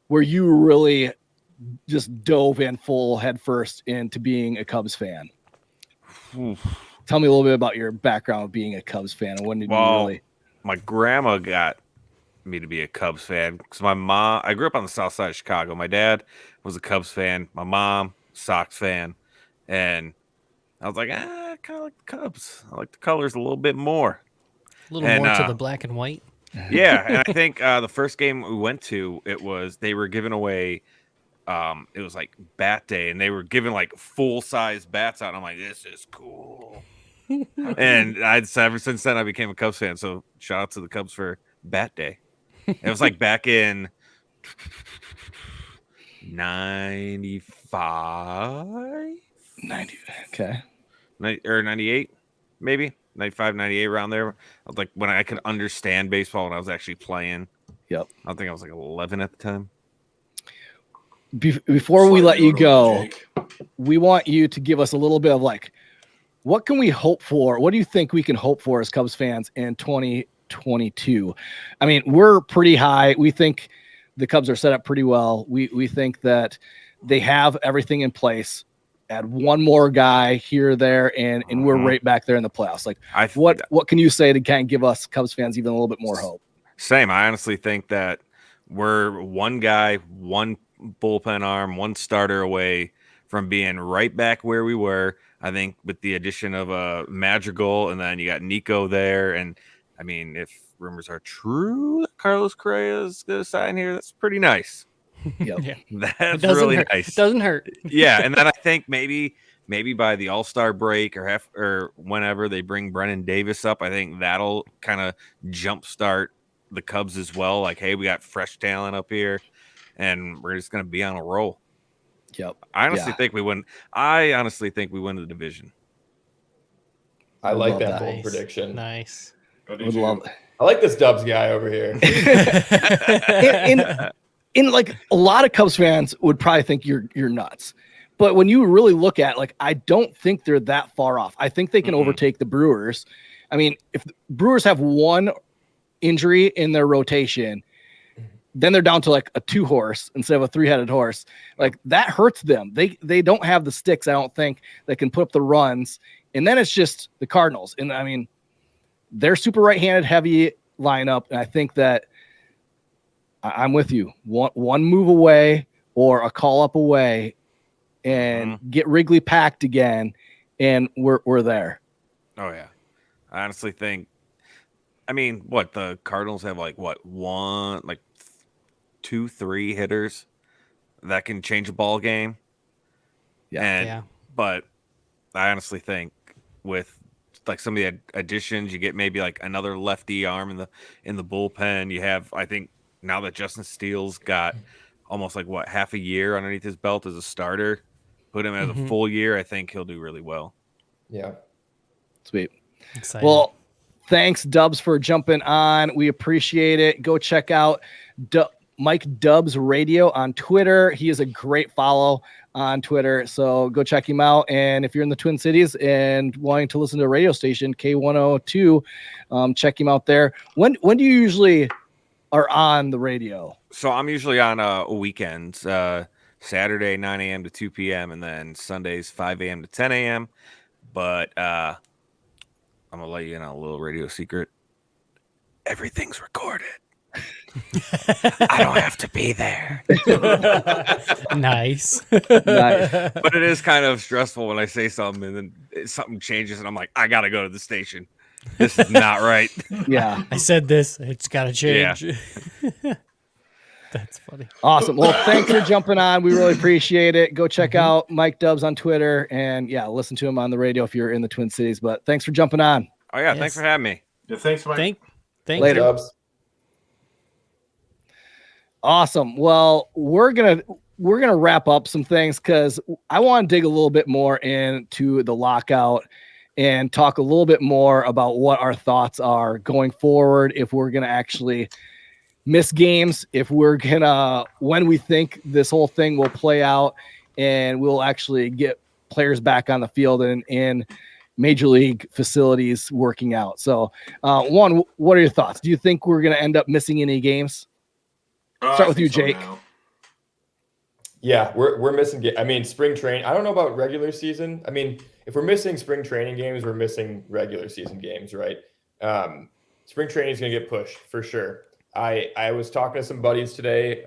where you really just dove in full head first into being a Cubs fan? Tell me a little bit about your background of being a Cubs fan and when did you Well, really? my grandma got me to be a Cubs fan because my mom, I grew up on the south side of Chicago. My dad was a Cubs fan, my mom, Sox fan. And I was like, I kind of like the Cubs. I like the colors a little bit more. A little And, more to the black and white. Yeah, and I think the first game we went to, they were giving away it was like bat day, and they were giving like full size bats out. And I'm like, this is cool. And ever since then I became a Cubs fan. So shout out to the Cubs for bat day. It was like back in 95, 90. Okay. Or 98, maybe 95, 98, around there. I was like when I could understand baseball when I was actually playing. Yep. I think I was like 11 at the time. Before we let you go, we want you to give us a little bit of like, what can we hope for? What do you think we can hope for as Cubs fans in 2022? I mean, we're pretty high. We think the Cubs are set up pretty well. We think that they have everything in place. Add one more guy here or there, and we're right back there in the playoffs. Like, what can you say to kind of give us Cubs fans even a little bit more hope? Same. I honestly think that we're one guy, one bullpen arm, one starter away from being right back where we were. I think with the addition of Madrigal, and then you got Nico there, and I mean, if rumors are true that Carlos Correa is going to sign here, that's pretty nice. Yep. Yeah. That's really nice. It doesn't hurt. Yeah, and then I think maybe by the All-Star break or whenever they bring Brennan Davis up, I think that'll kind of jumpstart the Cubs as well. Like, hey, we got fresh talent up here, and we're just going to be on a roll. Yep. I honestly think we win. I honestly think we win the division. I like that Nice. bold prediction. Nice. Would love it. I like this Dubs guy over here. In like a lot of Cubs fans would probably think you're nuts, but when you really look at like, I don't think they're that far off. I think they can overtake the Brewers. I mean, if the Brewers have one injury in their rotation, then they're down to like a 2-horse instead of a 3-headed horse. Like that hurts them. They don't have the sticks, I don't think, that can put up the runs. And then it's just the Cardinals. And I mean, they're super right-handed heavy lineup. And I think that I'm with you. One move away or a call up away and get Wrigley packed again. And we're there. Oh yeah. I honestly think, I mean, what the Cardinals have like 2, 3 hitters that can change a ball game. But I honestly think with like some of the additions, you get maybe like another lefty arm in the bullpen. You have, I think now that Justin Steele's got almost like half a year underneath his belt as a starter, put him as a full year, I think he'll do really well. Yeah. Sweet. Exciting. Well, thanks Dubs for jumping on. We appreciate it. Go check out Mike Dubs Radio on Twitter. He is a great follow on Twitter, so go check him out. And if you're in the Twin Cities and wanting to listen to a radio station, K102, check him out there. When do you usually are on the radio? So I'm usually on weekends, Saturday 9 a.m. to 2 p.m. and then Sundays 5 a.m. to 10 a.m. But I'm gonna let you in on a little radio secret. Everything's recorded. I don't have to be there. Nice. Nice. But it is kind of stressful when I say something and then something changes and I'm like, I gotta go to the station. This is not right. Yeah. I said this. It's got to change. Yeah. That's funny. Awesome. Well, thanks for jumping on. We really appreciate it. Go check out Mike Dubs on Twitter and listen to him on the radio if you're in the Twin Cities. But thanks for jumping on. Oh yeah, thanks for having me. Yeah, thanks, Mike. Thank Later. Dubs. Awesome. Well, we're gonna wrap up some things because I want to dig a little bit more into the lockout and talk a little bit more about what our thoughts are going forward. If we're gonna actually miss games, if we're gonna, when we think this whole thing will play out, and we'll actually get players back on the field and in major league facilities working out. So, one, what are your thoughts? Do you think we're gonna end up missing any games? Start with you, Jake. Yeah, we're missing. I mean, spring training. I don't know about regular season. I mean, if we're missing spring training games, we're missing regular season games, right? Spring training is going to get pushed for sure. I was talking to some buddies today.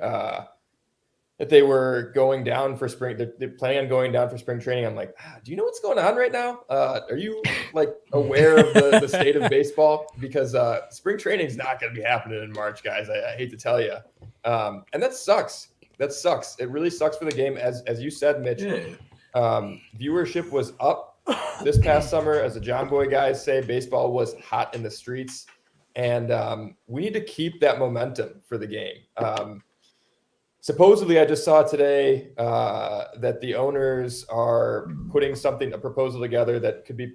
that they were going down for spring. They're planning on going down for spring training. I'm like, do you know what's going on right now? Are you like aware of the state of baseball? Because spring training is not going to be happening in March, guys. I hate to tell you. And that sucks. That sucks. It really sucks for the game. As you said, Mitch, viewership was up this past summer. As the John Boy guys say, baseball was hot in the streets. And we need to keep that momentum for the game. Supposedly, I just saw today that the owners are putting a proposal together that could be,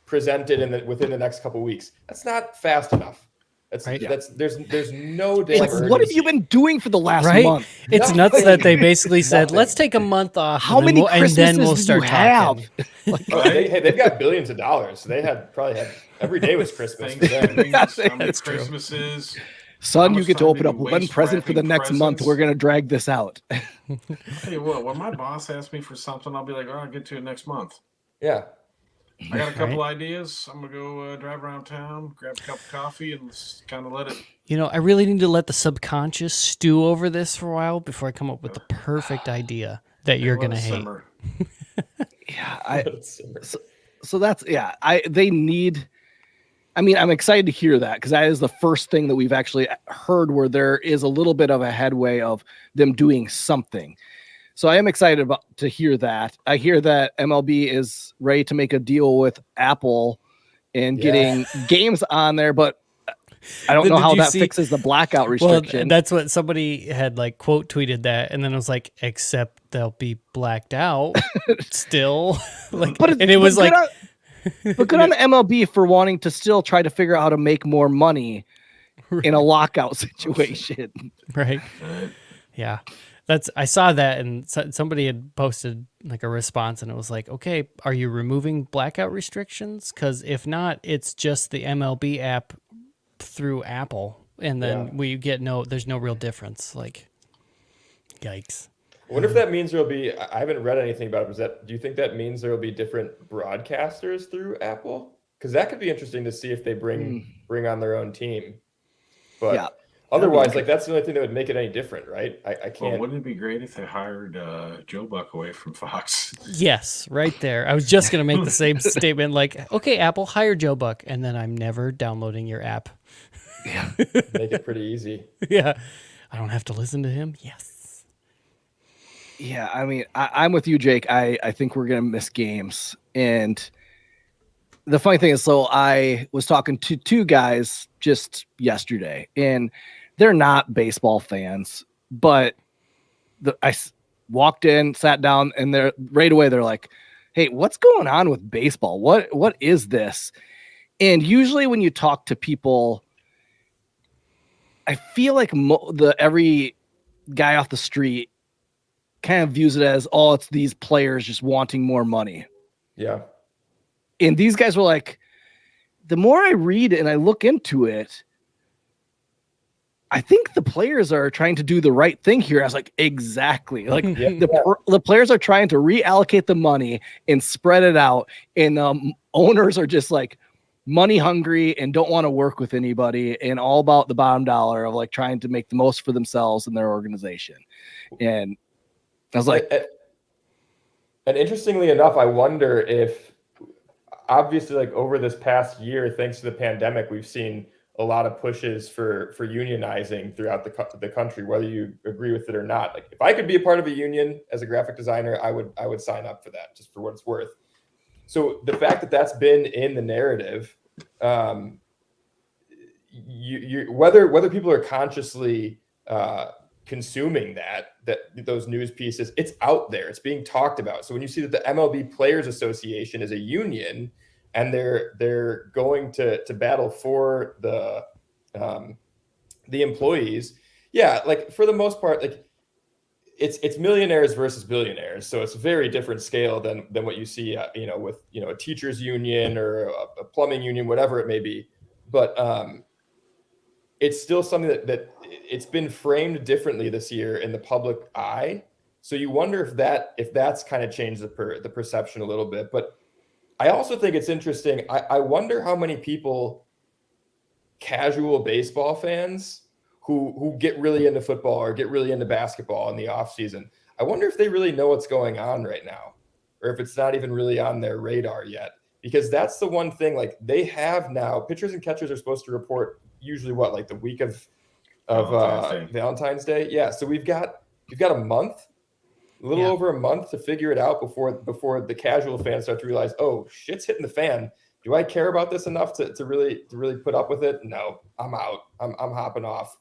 presented within the next couple of weeks. That's not fast enough. There's no day. Like, what have you been doing for the last month? It's nuts that they basically said, let's take a month off. How many Christmases and then we'll do start you have? They've got billions of dollars. So they probably had every day was Christmas. That's true. Christmases. Son, you get to open up one present for the next month. We're going to drag this out. I'll tell you what, when my boss asks me for something, I'll be like, I'll get to it next month. Yeah. I got a couple ideas. I'm going to go drive around town, grab a cup of coffee, and kind of let it. I really need to let the subconscious stew over this for a while before I come up with the perfect idea that you're going to hate. Yeah. So that's, they need. I mean, I'm excited to hear that because that is the first thing that we've actually heard where there is a little bit of a headway of them doing something. So I am excited to hear that. I hear that MLB is ready to make a deal with Apple and getting games on there, but I don't know how that fixes the blackout restriction. Well, that's what somebody had quote tweeted that, and then it was like, except they'll be blacked out still. But good on the MLB for wanting to still try to figure out how to make more money in a lockout situation. Right. Yeah. I saw that, and somebody had posted a response, and it was like, okay, are you removing blackout restrictions? Because if not, it's just the MLB app through Apple, and then there's no real difference. Yikes. I wonder if that means there'll be, I haven't read anything about it, do you think that means there'll be different broadcasters through Apple? Because that could be interesting to see if they bring on their own team. But otherwise, that's the only thing that would make it any different, right? I can't. Well, wouldn't it be great if they hired Joe Buck away from Fox? Yes, right there. I was just going to make the same statement, okay, Apple, hire Joe Buck, and then I'm never downloading your app. Yeah. Make it pretty easy. Yeah. I don't have to listen to him. Yes. Yeah, I mean, I'm with you, Jake. I think we're going to miss games. And the funny thing is, so I was talking to two guys just yesterday, and they're not baseball fans, but I walked in, sat down, and right away they're like, hey, what's going on with baseball? What is this? And usually when you talk to people, I feel like every guy off the street kind of views it as, it's these players just wanting more money. Yeah. And these guys were like, the more I read and I look into it, I think the players are trying to do the right thing here. I was like, exactly. The players are trying to reallocate the money and spread it out. And owners are just money hungry and don't want to work with anybody and all about the bottom dollar of trying to make the most for themselves and their organization. And I was like, and interestingly enough, I wonder if obviously over this past year, thanks to the pandemic, we've seen a lot of pushes for unionizing throughout the country, whether you agree with it or not. If I could be a part of a union as a graphic designer, I would sign up for that just for what it's worth. So the fact that that's been in the narrative, whether people are consciously consuming those news pieces, it's out there, it's being talked about. So when you see that the MLB Players Association is a union and they're going to battle for the employees, for the most part, it's millionaires versus billionaires, so it's a very different scale than what you see with a teachers union or a plumbing union, whatever it may be. But it's still something that it's been framed differently this year in the public eye. So you wonder if that's kind of changed the perception a little bit. But I also think it's interesting. I wonder how many people, casual baseball fans, who get really into football or get really into basketball in the off season. I wonder if they really know what's going on right now, or if it's not even really on their radar yet, because that's the one thing, like they have now pitchers and catchers are supposed to report usually like the week of Valentine's Day. Yeah. So we've got a month, a little over a month to figure it out before the casual fans start to realize, oh, shit's hitting the fan. Do I care about this enough to really put up with it? No, I'm out. I'm hopping off.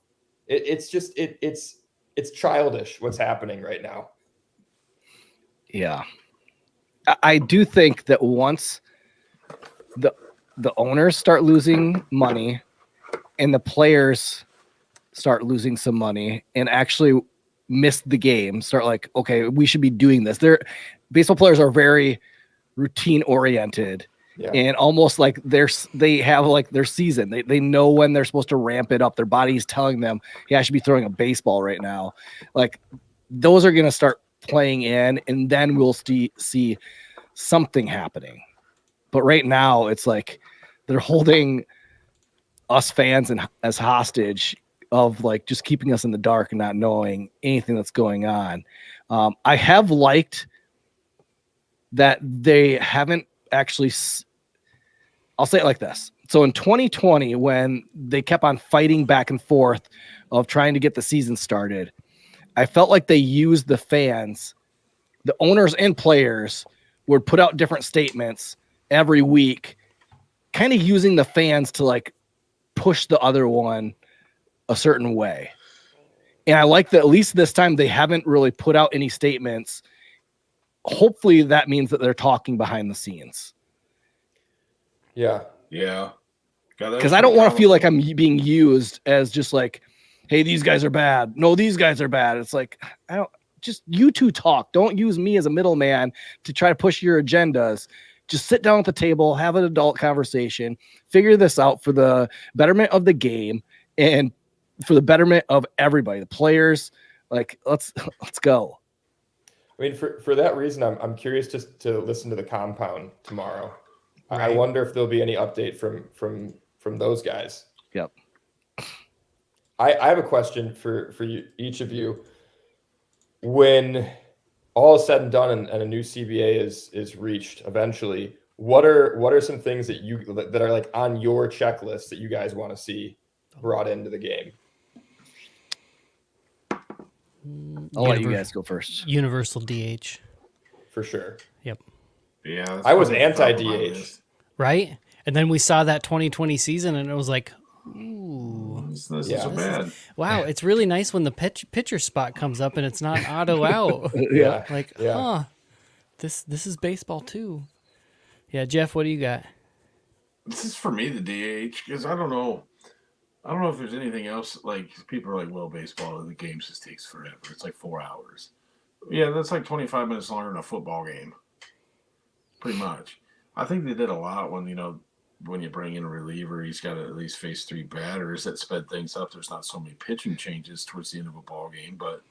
It's childish what's happening right now. Yeah. I do think that once the owners start losing money and the players start losing some money and actually miss the game, start like, okay, we should be doing this. Baseball players are very routine oriented. Yeah. And almost like they have like their season. They know when they're supposed to ramp it up. Their body's telling them, yeah, I should be throwing a baseball right now. Like those are going to start playing in, and then we'll see something happening. But right now it's like they're holding us fans as hostage of like just keeping us in the dark and not knowing anything that's going on. I have liked that they haven't actually, I'll say it like this. So in 2020, when they kept on fighting back and forth of trying to get the season started, I felt like they used the fans, the owners and players would put out different statements every week, kind of using the fans to like push the other one a certain way. And I like that at least this time they haven't really put out any statements. Hopefully that means that they're talking behind the scenes. Yeah. Because I don't want to feel like I'm being used as just like, hey, these guys are bad. No, these guys are bad. It's like, just you two talk. Don't use me as a middleman to try to push your agendas. Just sit down at the table, have an adult conversation, figure this out for the betterment of the game and for the betterment of everybody, the players. Like, let's go. I mean, for that reason, I'm curious just to listen to the compound tomorrow. Right. I wonder if there'll be any update from those guys. Yep. I have a question for you, each of you. When all is said and done and a new CBA is reached eventually, what are some things that are like on your checklist that you guys want to see brought into the game? I'll let you guys go first. Universal DH. For sure. Yep. Yeah. I was anti-DH. Right? And then we saw that 2020 season and it was like, ooh. This isn't so bad. Wow, it's really nice when the pitcher spot comes up and it's not auto out. Yeah. Like, this is baseball too. Yeah, Jeff, what do you got? This is for me the DH because I don't know if there's anything else. Like people are like, well, baseball, the game just takes forever. It's like 4 hours. Yeah, that's like 25 minutes longer than a football game. Pretty much. I think they did a lot when you bring in a reliever, he's got to at least face 3 batters. That sped things up. There's not so many pitching changes towards the end of a ball game, but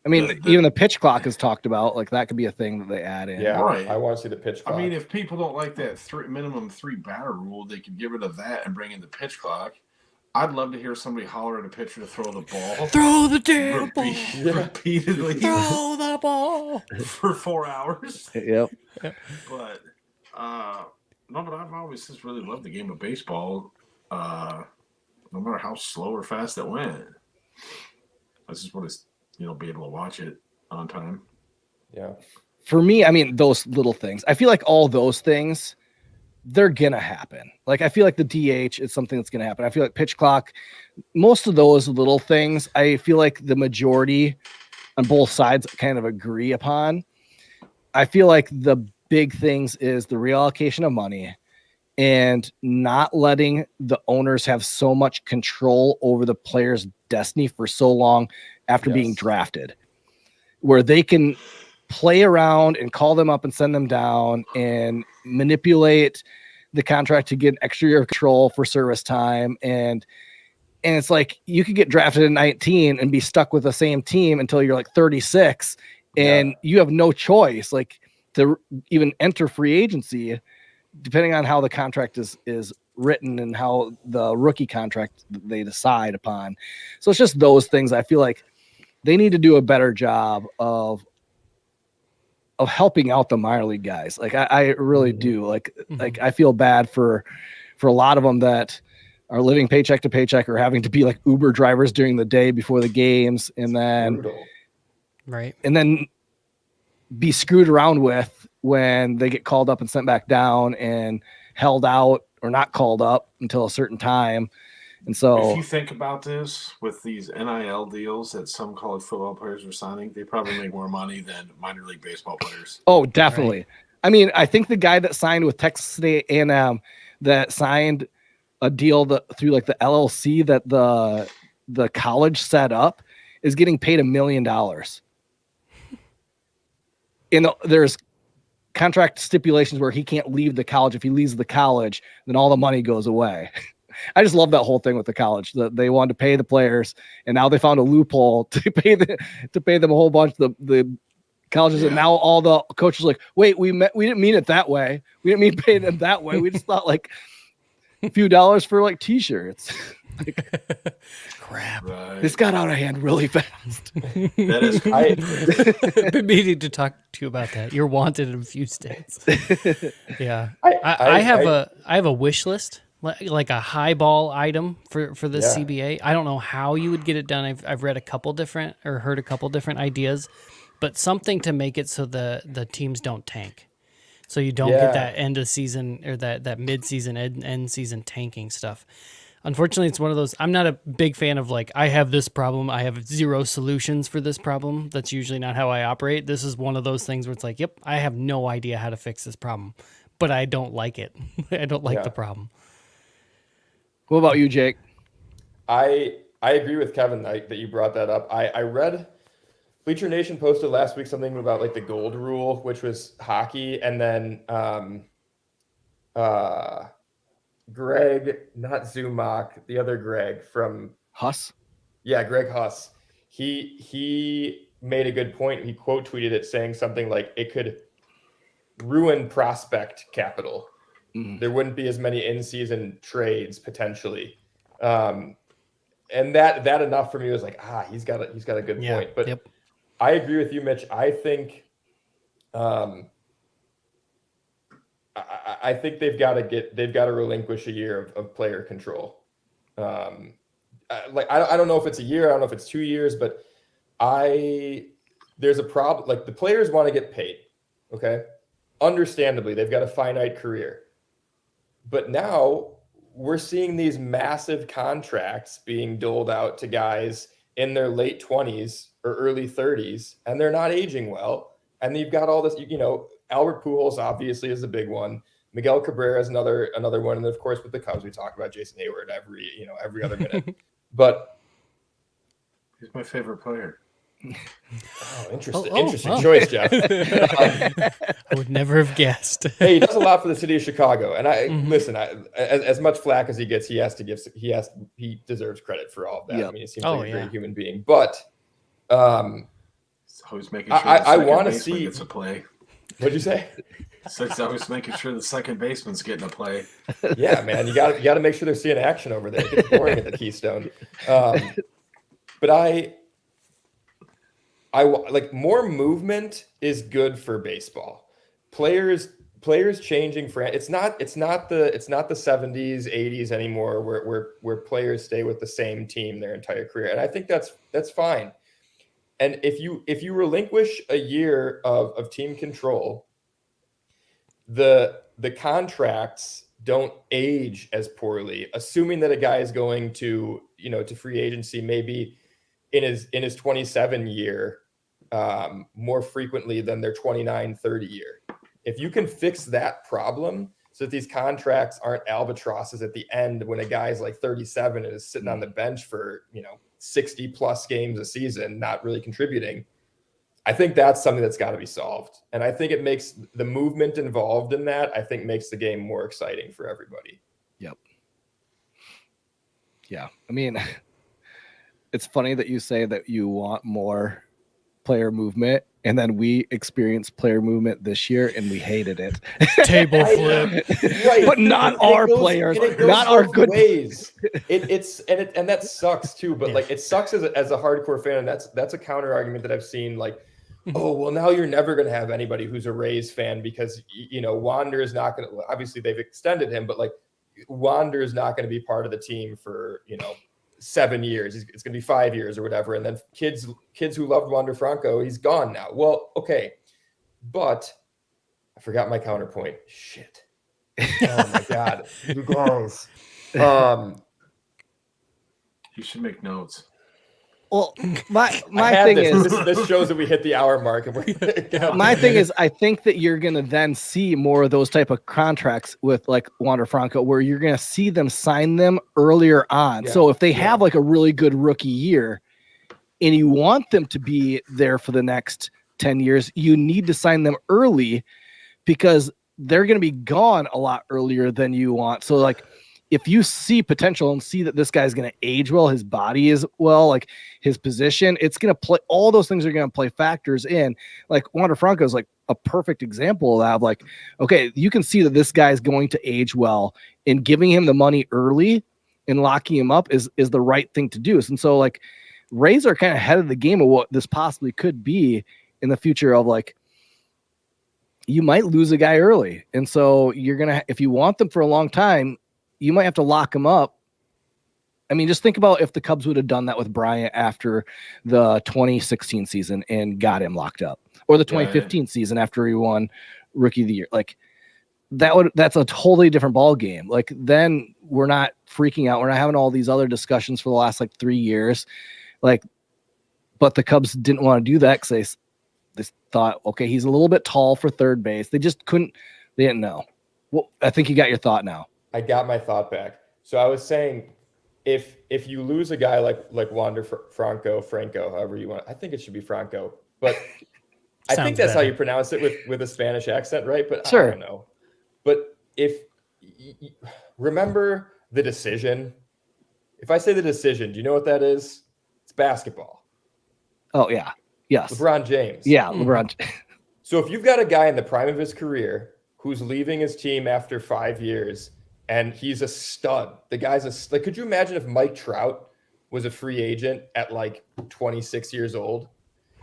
I mean, even the pitch clock is talked about. Like that could be a thing that they add in. Yeah, right. I want to see the pitch clock. I mean, if people don't like that minimum 3 batter rule, they could get rid of that and bring in the pitch clock. I'd love to hear somebody holler at a pitcher to throw the ball. Throw the damn ball. Repeatedly. Throw the ball. For 4 hours. Yep. But, no, but I've always just really loved the game of baseball, no matter how slow or fast it went. I just want to, be able to watch it on time. Yeah. For me, I mean, those little things. I feel like all those things, they're gonna happen. Like I feel like the DH is something that's gonna happen. I feel like pitch clock, most of those little things, I feel like the majority on both sides kind of agree upon. I feel like the big things is the reallocation of money and not letting the owners have so much control over the player's destiny for so long after being drafted, where they can play around and call them up and send them down and manipulate the contract to get an extra year of control for service time. And it's like you could get drafted at 19 and be stuck with the same team until you're like 36 and you have no choice like to even enter free agency depending on how the contract is written and how the rookie contract they decide upon. So it's just those things. I feel like they need to do a better job of helping out the minor league guys. Like I really do. Like I feel bad for a lot of them that are living paycheck to paycheck or having to be like Uber drivers during the day before the games, and then right, and then be screwed around with when they get called up and sent back down and held out or not called up until a certain time. And so if you think about this with these NIL deals that some college football players are signing, they probably make more money than minor league baseball players. Oh, definitely. Right. I mean, I think the guy that signed with Texas A&M that signed a deal through like the LLC that the college set up is getting paid $1 million. And there's contract stipulations where he can't leave the college. If he leaves the college, then all the money goes away. I just love that whole thing with the college. They wanted to pay the players, and now they found a loophole to pay them a whole bunch. The colleges, and now all the coaches are like, wait, we didn't mean it that way. We didn't mean pay them that way. We just thought like a few dollars for like t-shirts. Like, crap. Right. This got out of hand really fast. That is Been meaning to talk to you about that. You're wanted in a few states. Yeah, I have a wish list, like a highball item for the CBA. I don't know how you would get it done. I've read heard a couple different ideas, but something to make it so the teams don't tank. So you don't get that end of season or that mid-season end season tanking stuff. Unfortunately, it's one of those. I'm not a big fan of like, I have this problem, I have zero solutions for this problem. That's usually not how I operate. This is one of those things where it's like, yep, I have no idea how to fix this problem, but I don't like it. I don't like the problem. What about you, Jake? I agree with Kevin that you brought that up. I read Bleacher Nation posted last week something about like the gold rule, which was hockey, and then Greg, not Zumach, the other Greg from Huss? Yeah, Greg Huss. He made a good point. He quote tweeted it saying something like it could ruin prospect capital. There wouldn't be as many in-season trades potentially. And that enough for me was like, he's got a good point. But I agree with you, Mitch. I think I think they've got to relinquish a year of player control. I don't know if it's a year, I don't know if it's 2 years, but there's a problem. Like the players want to get paid. Okay. Understandably, they've got a finite career, but now we're seeing these massive contracts being doled out to guys in their late 20s or early 30s, and they're not aging well. And you've got all this, Albert Pujols obviously is a big one. Miguel Cabrera is another one, and of course with the Cubs we talk about Jason Hayward every other minute. But he's my favorite player. Oh, interesting choice, Jeff. I would never have guessed. Hey, he does a lot for the city of Chicago, and listen. As much flack as he gets, he deserves credit for all of that. Yep. I mean, he seems like a great human being, but always making sure I want to see. Gets a play. What'd you say? So it's always making sure the second baseman's getting a play. Yeah, man, you got to make sure they're seeing action over there. It gets boring at the Keystone. But I like more movement is good for baseball. Players changing it's not the 70s, 80s anymore where players stay with the same team their entire career. And I think that's fine. And if you relinquish a year of team control, the quantracts don't age as poorly, assuming that a guy is going to free agency maybe in his 27 year more frequently than their 29, 30 year. If you can fix that problem so that these contracts aren't albatrosses at the end when a guy's like 37 and is sitting on the bench for 60 plus games a season, not really contributing, I think that's something that's got to be solved. And I think it makes the movement involved in that, I think makes the game more exciting for everybody. Yep. Yeah. I mean, it's funny that you say that you want more player movement And then we experienced player movement this year, and we hated it. Table flip. Right. But not our players, and it goes not our both good ways. And that sucks too. But Yeah. like, it sucks as a hardcore fan. And that's a counter argument that I've seen. Like, oh well, now you're never going to have anybody who's a Rays fan because Wander is not going to. Obviously, they've extended him, but like, Wander is not going to be part of the team for 7 years. It's going to be 5 years or whatever. And then kids who loved Wander Franco, he's gone now. Well, okay. But I forgot my counterpoint. Shit. Oh my God. You guys. You should make notes. Well, my I thing had is this shows that we hit the hour mark. And my thing is, I think that you're going to then see more of those type of contracts with like Wander Franco, where you're going to see them sign them earlier on. Yeah. So if they have like a really good rookie year and you want them to be there for the next 10 years, you need to sign them early because they're going to be gone a lot earlier than you want. So like, if you see potential and see that this guy's going to age well, his body is well, like his position, it's going to play, all those things are going to play factors in. Like Wander Franco is like a perfect example of that. Of like, okay, you can see that this guy is going to age well, and giving him the money early and locking him up is the right thing to do. And so like Rays are kind of ahead of the game of what this possibly could be in the future of like, you might lose a guy early. And so you're going to, if you want them for a long time, you might have to lock him up. I mean, just think about if the Cubs would have done that with Bryant after the 2016 season and got him locked up, or the 2015 season after he won Rookie of the Year. Like that's a totally different ball game. Like then we're not freaking out. We're not having all these other discussions for the last like 3 years. Like, but the Cubs didn't want to do that because they thought, okay, he's a little bit tall for third base. They just couldn't. They didn't know. Well, I think you got your thought now. I got my thought back. So I was saying, if you lose a guy like Wander Franco, however you want, I think it should be Franco, but I think that's better. how you pronounce it with a Spanish accent, right? But sure. I don't know. But if remember The Decision, if I say The Decision, do you know what that is? It's basketball. Oh yeah. Yes. LeBron James. Yeah. LeBron. So if you've got a guy in the prime of his career who's leaving his team after 5 years, and he's a stud. The guy's like, could you imagine if Mike Trout was a free agent at like 26 years old?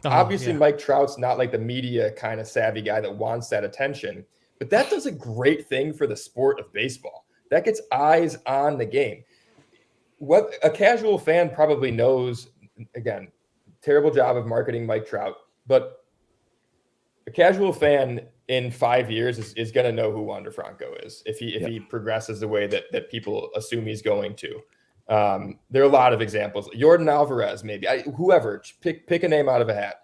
Obviously, yeah. Mike Trout's not like the media kind of savvy guy that wants that attention, but that does a great thing for the sport of baseball. That gets eyes on the game. What a casual fan probably knows, again, terrible job of marketing Mike Trout, but a casual fan in 5 years is going to know who Wander Franco is if he progresses the way that people assume he's going to. There are a lot of examples. Jordan Alvarez, maybe whoever, pick a name out of a hat.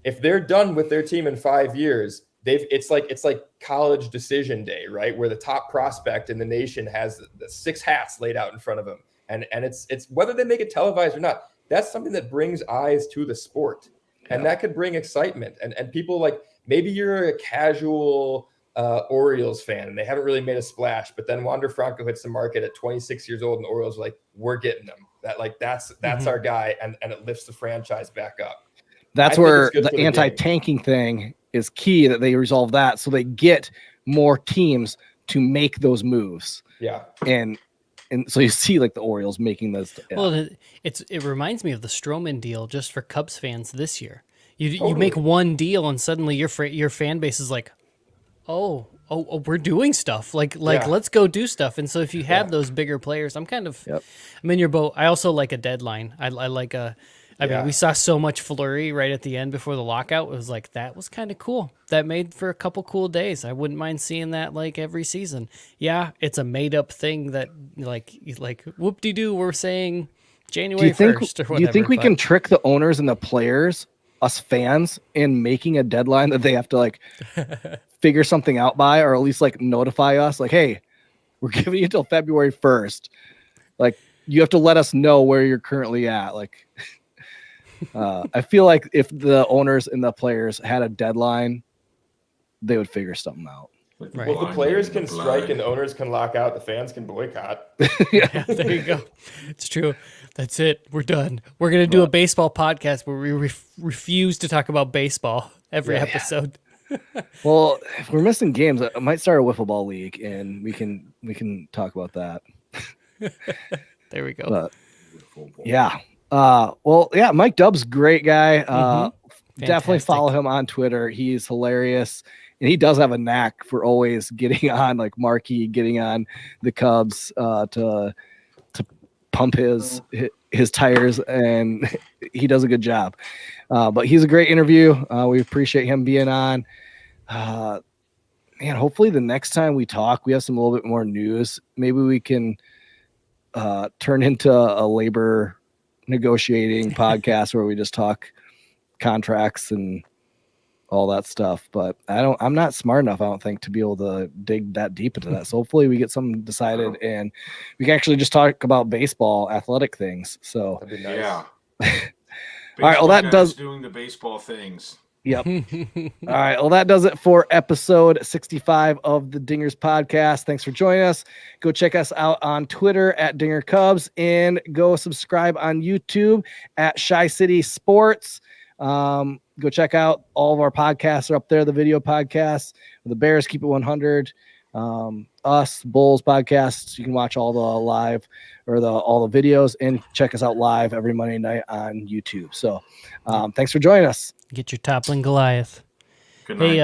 If they're done with their team in 5 years, it's like college decision day, right? Where the top prospect in the nation has the 6 hats laid out in front of him, and it's whether they make it televised or not. That's something that brings eyes to the sport, and that could bring excitement. And people like. Maybe you're a casual Orioles fan and they haven't really made a splash, but then Wander Franco hits the market at 26 years old and the Orioles are like, we're getting him. That's our guy, and it lifts the franchise back up. That's where the anti-tanking thing is key, that they resolve that so they get more teams to make those moves. Yeah. And so you see like the Orioles making those. Yeah. Well, it reminds me of the Stroman deal just for Cubs fans this year. You make one deal and suddenly your fan base is like, oh, we're doing stuff. Like let's go do stuff. And so if you have those bigger players, I'm in your boat. I also like a deadline. I like I mean, we saw so much flurry right at the end before the lockout. It was like, that was kind of cool. That made for a couple cool days. I wouldn't mind seeing that like every season. Yeah, it's a made up thing that like whoop-de-doo, we're saying January 1st or whatever. Do you think we can trick the owners and the players, us fans, in making a deadline that they have to like figure something out by, or at least like notify us like, hey, we're giving you till February 1st. Like you have to let us know where you're currently at. Like, I feel like if the owners and the players had a deadline, they would figure something out. Like Right. Well, the blind players leading can the strike blind. and owners can lock out. The fans can boycott. Yeah, there you go. It's true. That's it. We're done. We're going to do a baseball podcast where we refuse to talk about baseball every Yeah. episode. Well, if we're missing games, I might start a wiffle ball league, and we can talk about that. There we go. But yeah, well, yeah, Mike Dubb's great guy. Definitely Fantastic. follow him on Twitter. He's hilarious, and he does have a knack for always getting on like Markey, getting on the Cubs to pump his tires, and he does a good job. But he's a great interview. We appreciate him being on. Man, hopefully the next time we talk, we have some a little bit more news. Maybe we can turn into a labor negotiating podcast where we just talk contracts and all that stuff. But I'm not smart enough, I don't think, to be able to dig that deep into that. So hopefully we get something decided and we can actually just talk about baseball, athletic things. So That'd be nice. Yeah. All right, well, that Baseball does- guys doing the baseball things. Yep. All right. Well, that does it for episode 65 of the Dingers podcast. Thanks for joining us. Go check us out on Twitter at Dinger Cubs and go subscribe on YouTube at Shy City Sports. Go check out all of our podcasts are up there. The video podcasts, the Bears Keep It 100, us Bulls podcasts. You can watch all the live or all the videos and check us out live every Monday night on YouTube. So thanks for joining us. Get your toppling Goliath. Good night. Hey,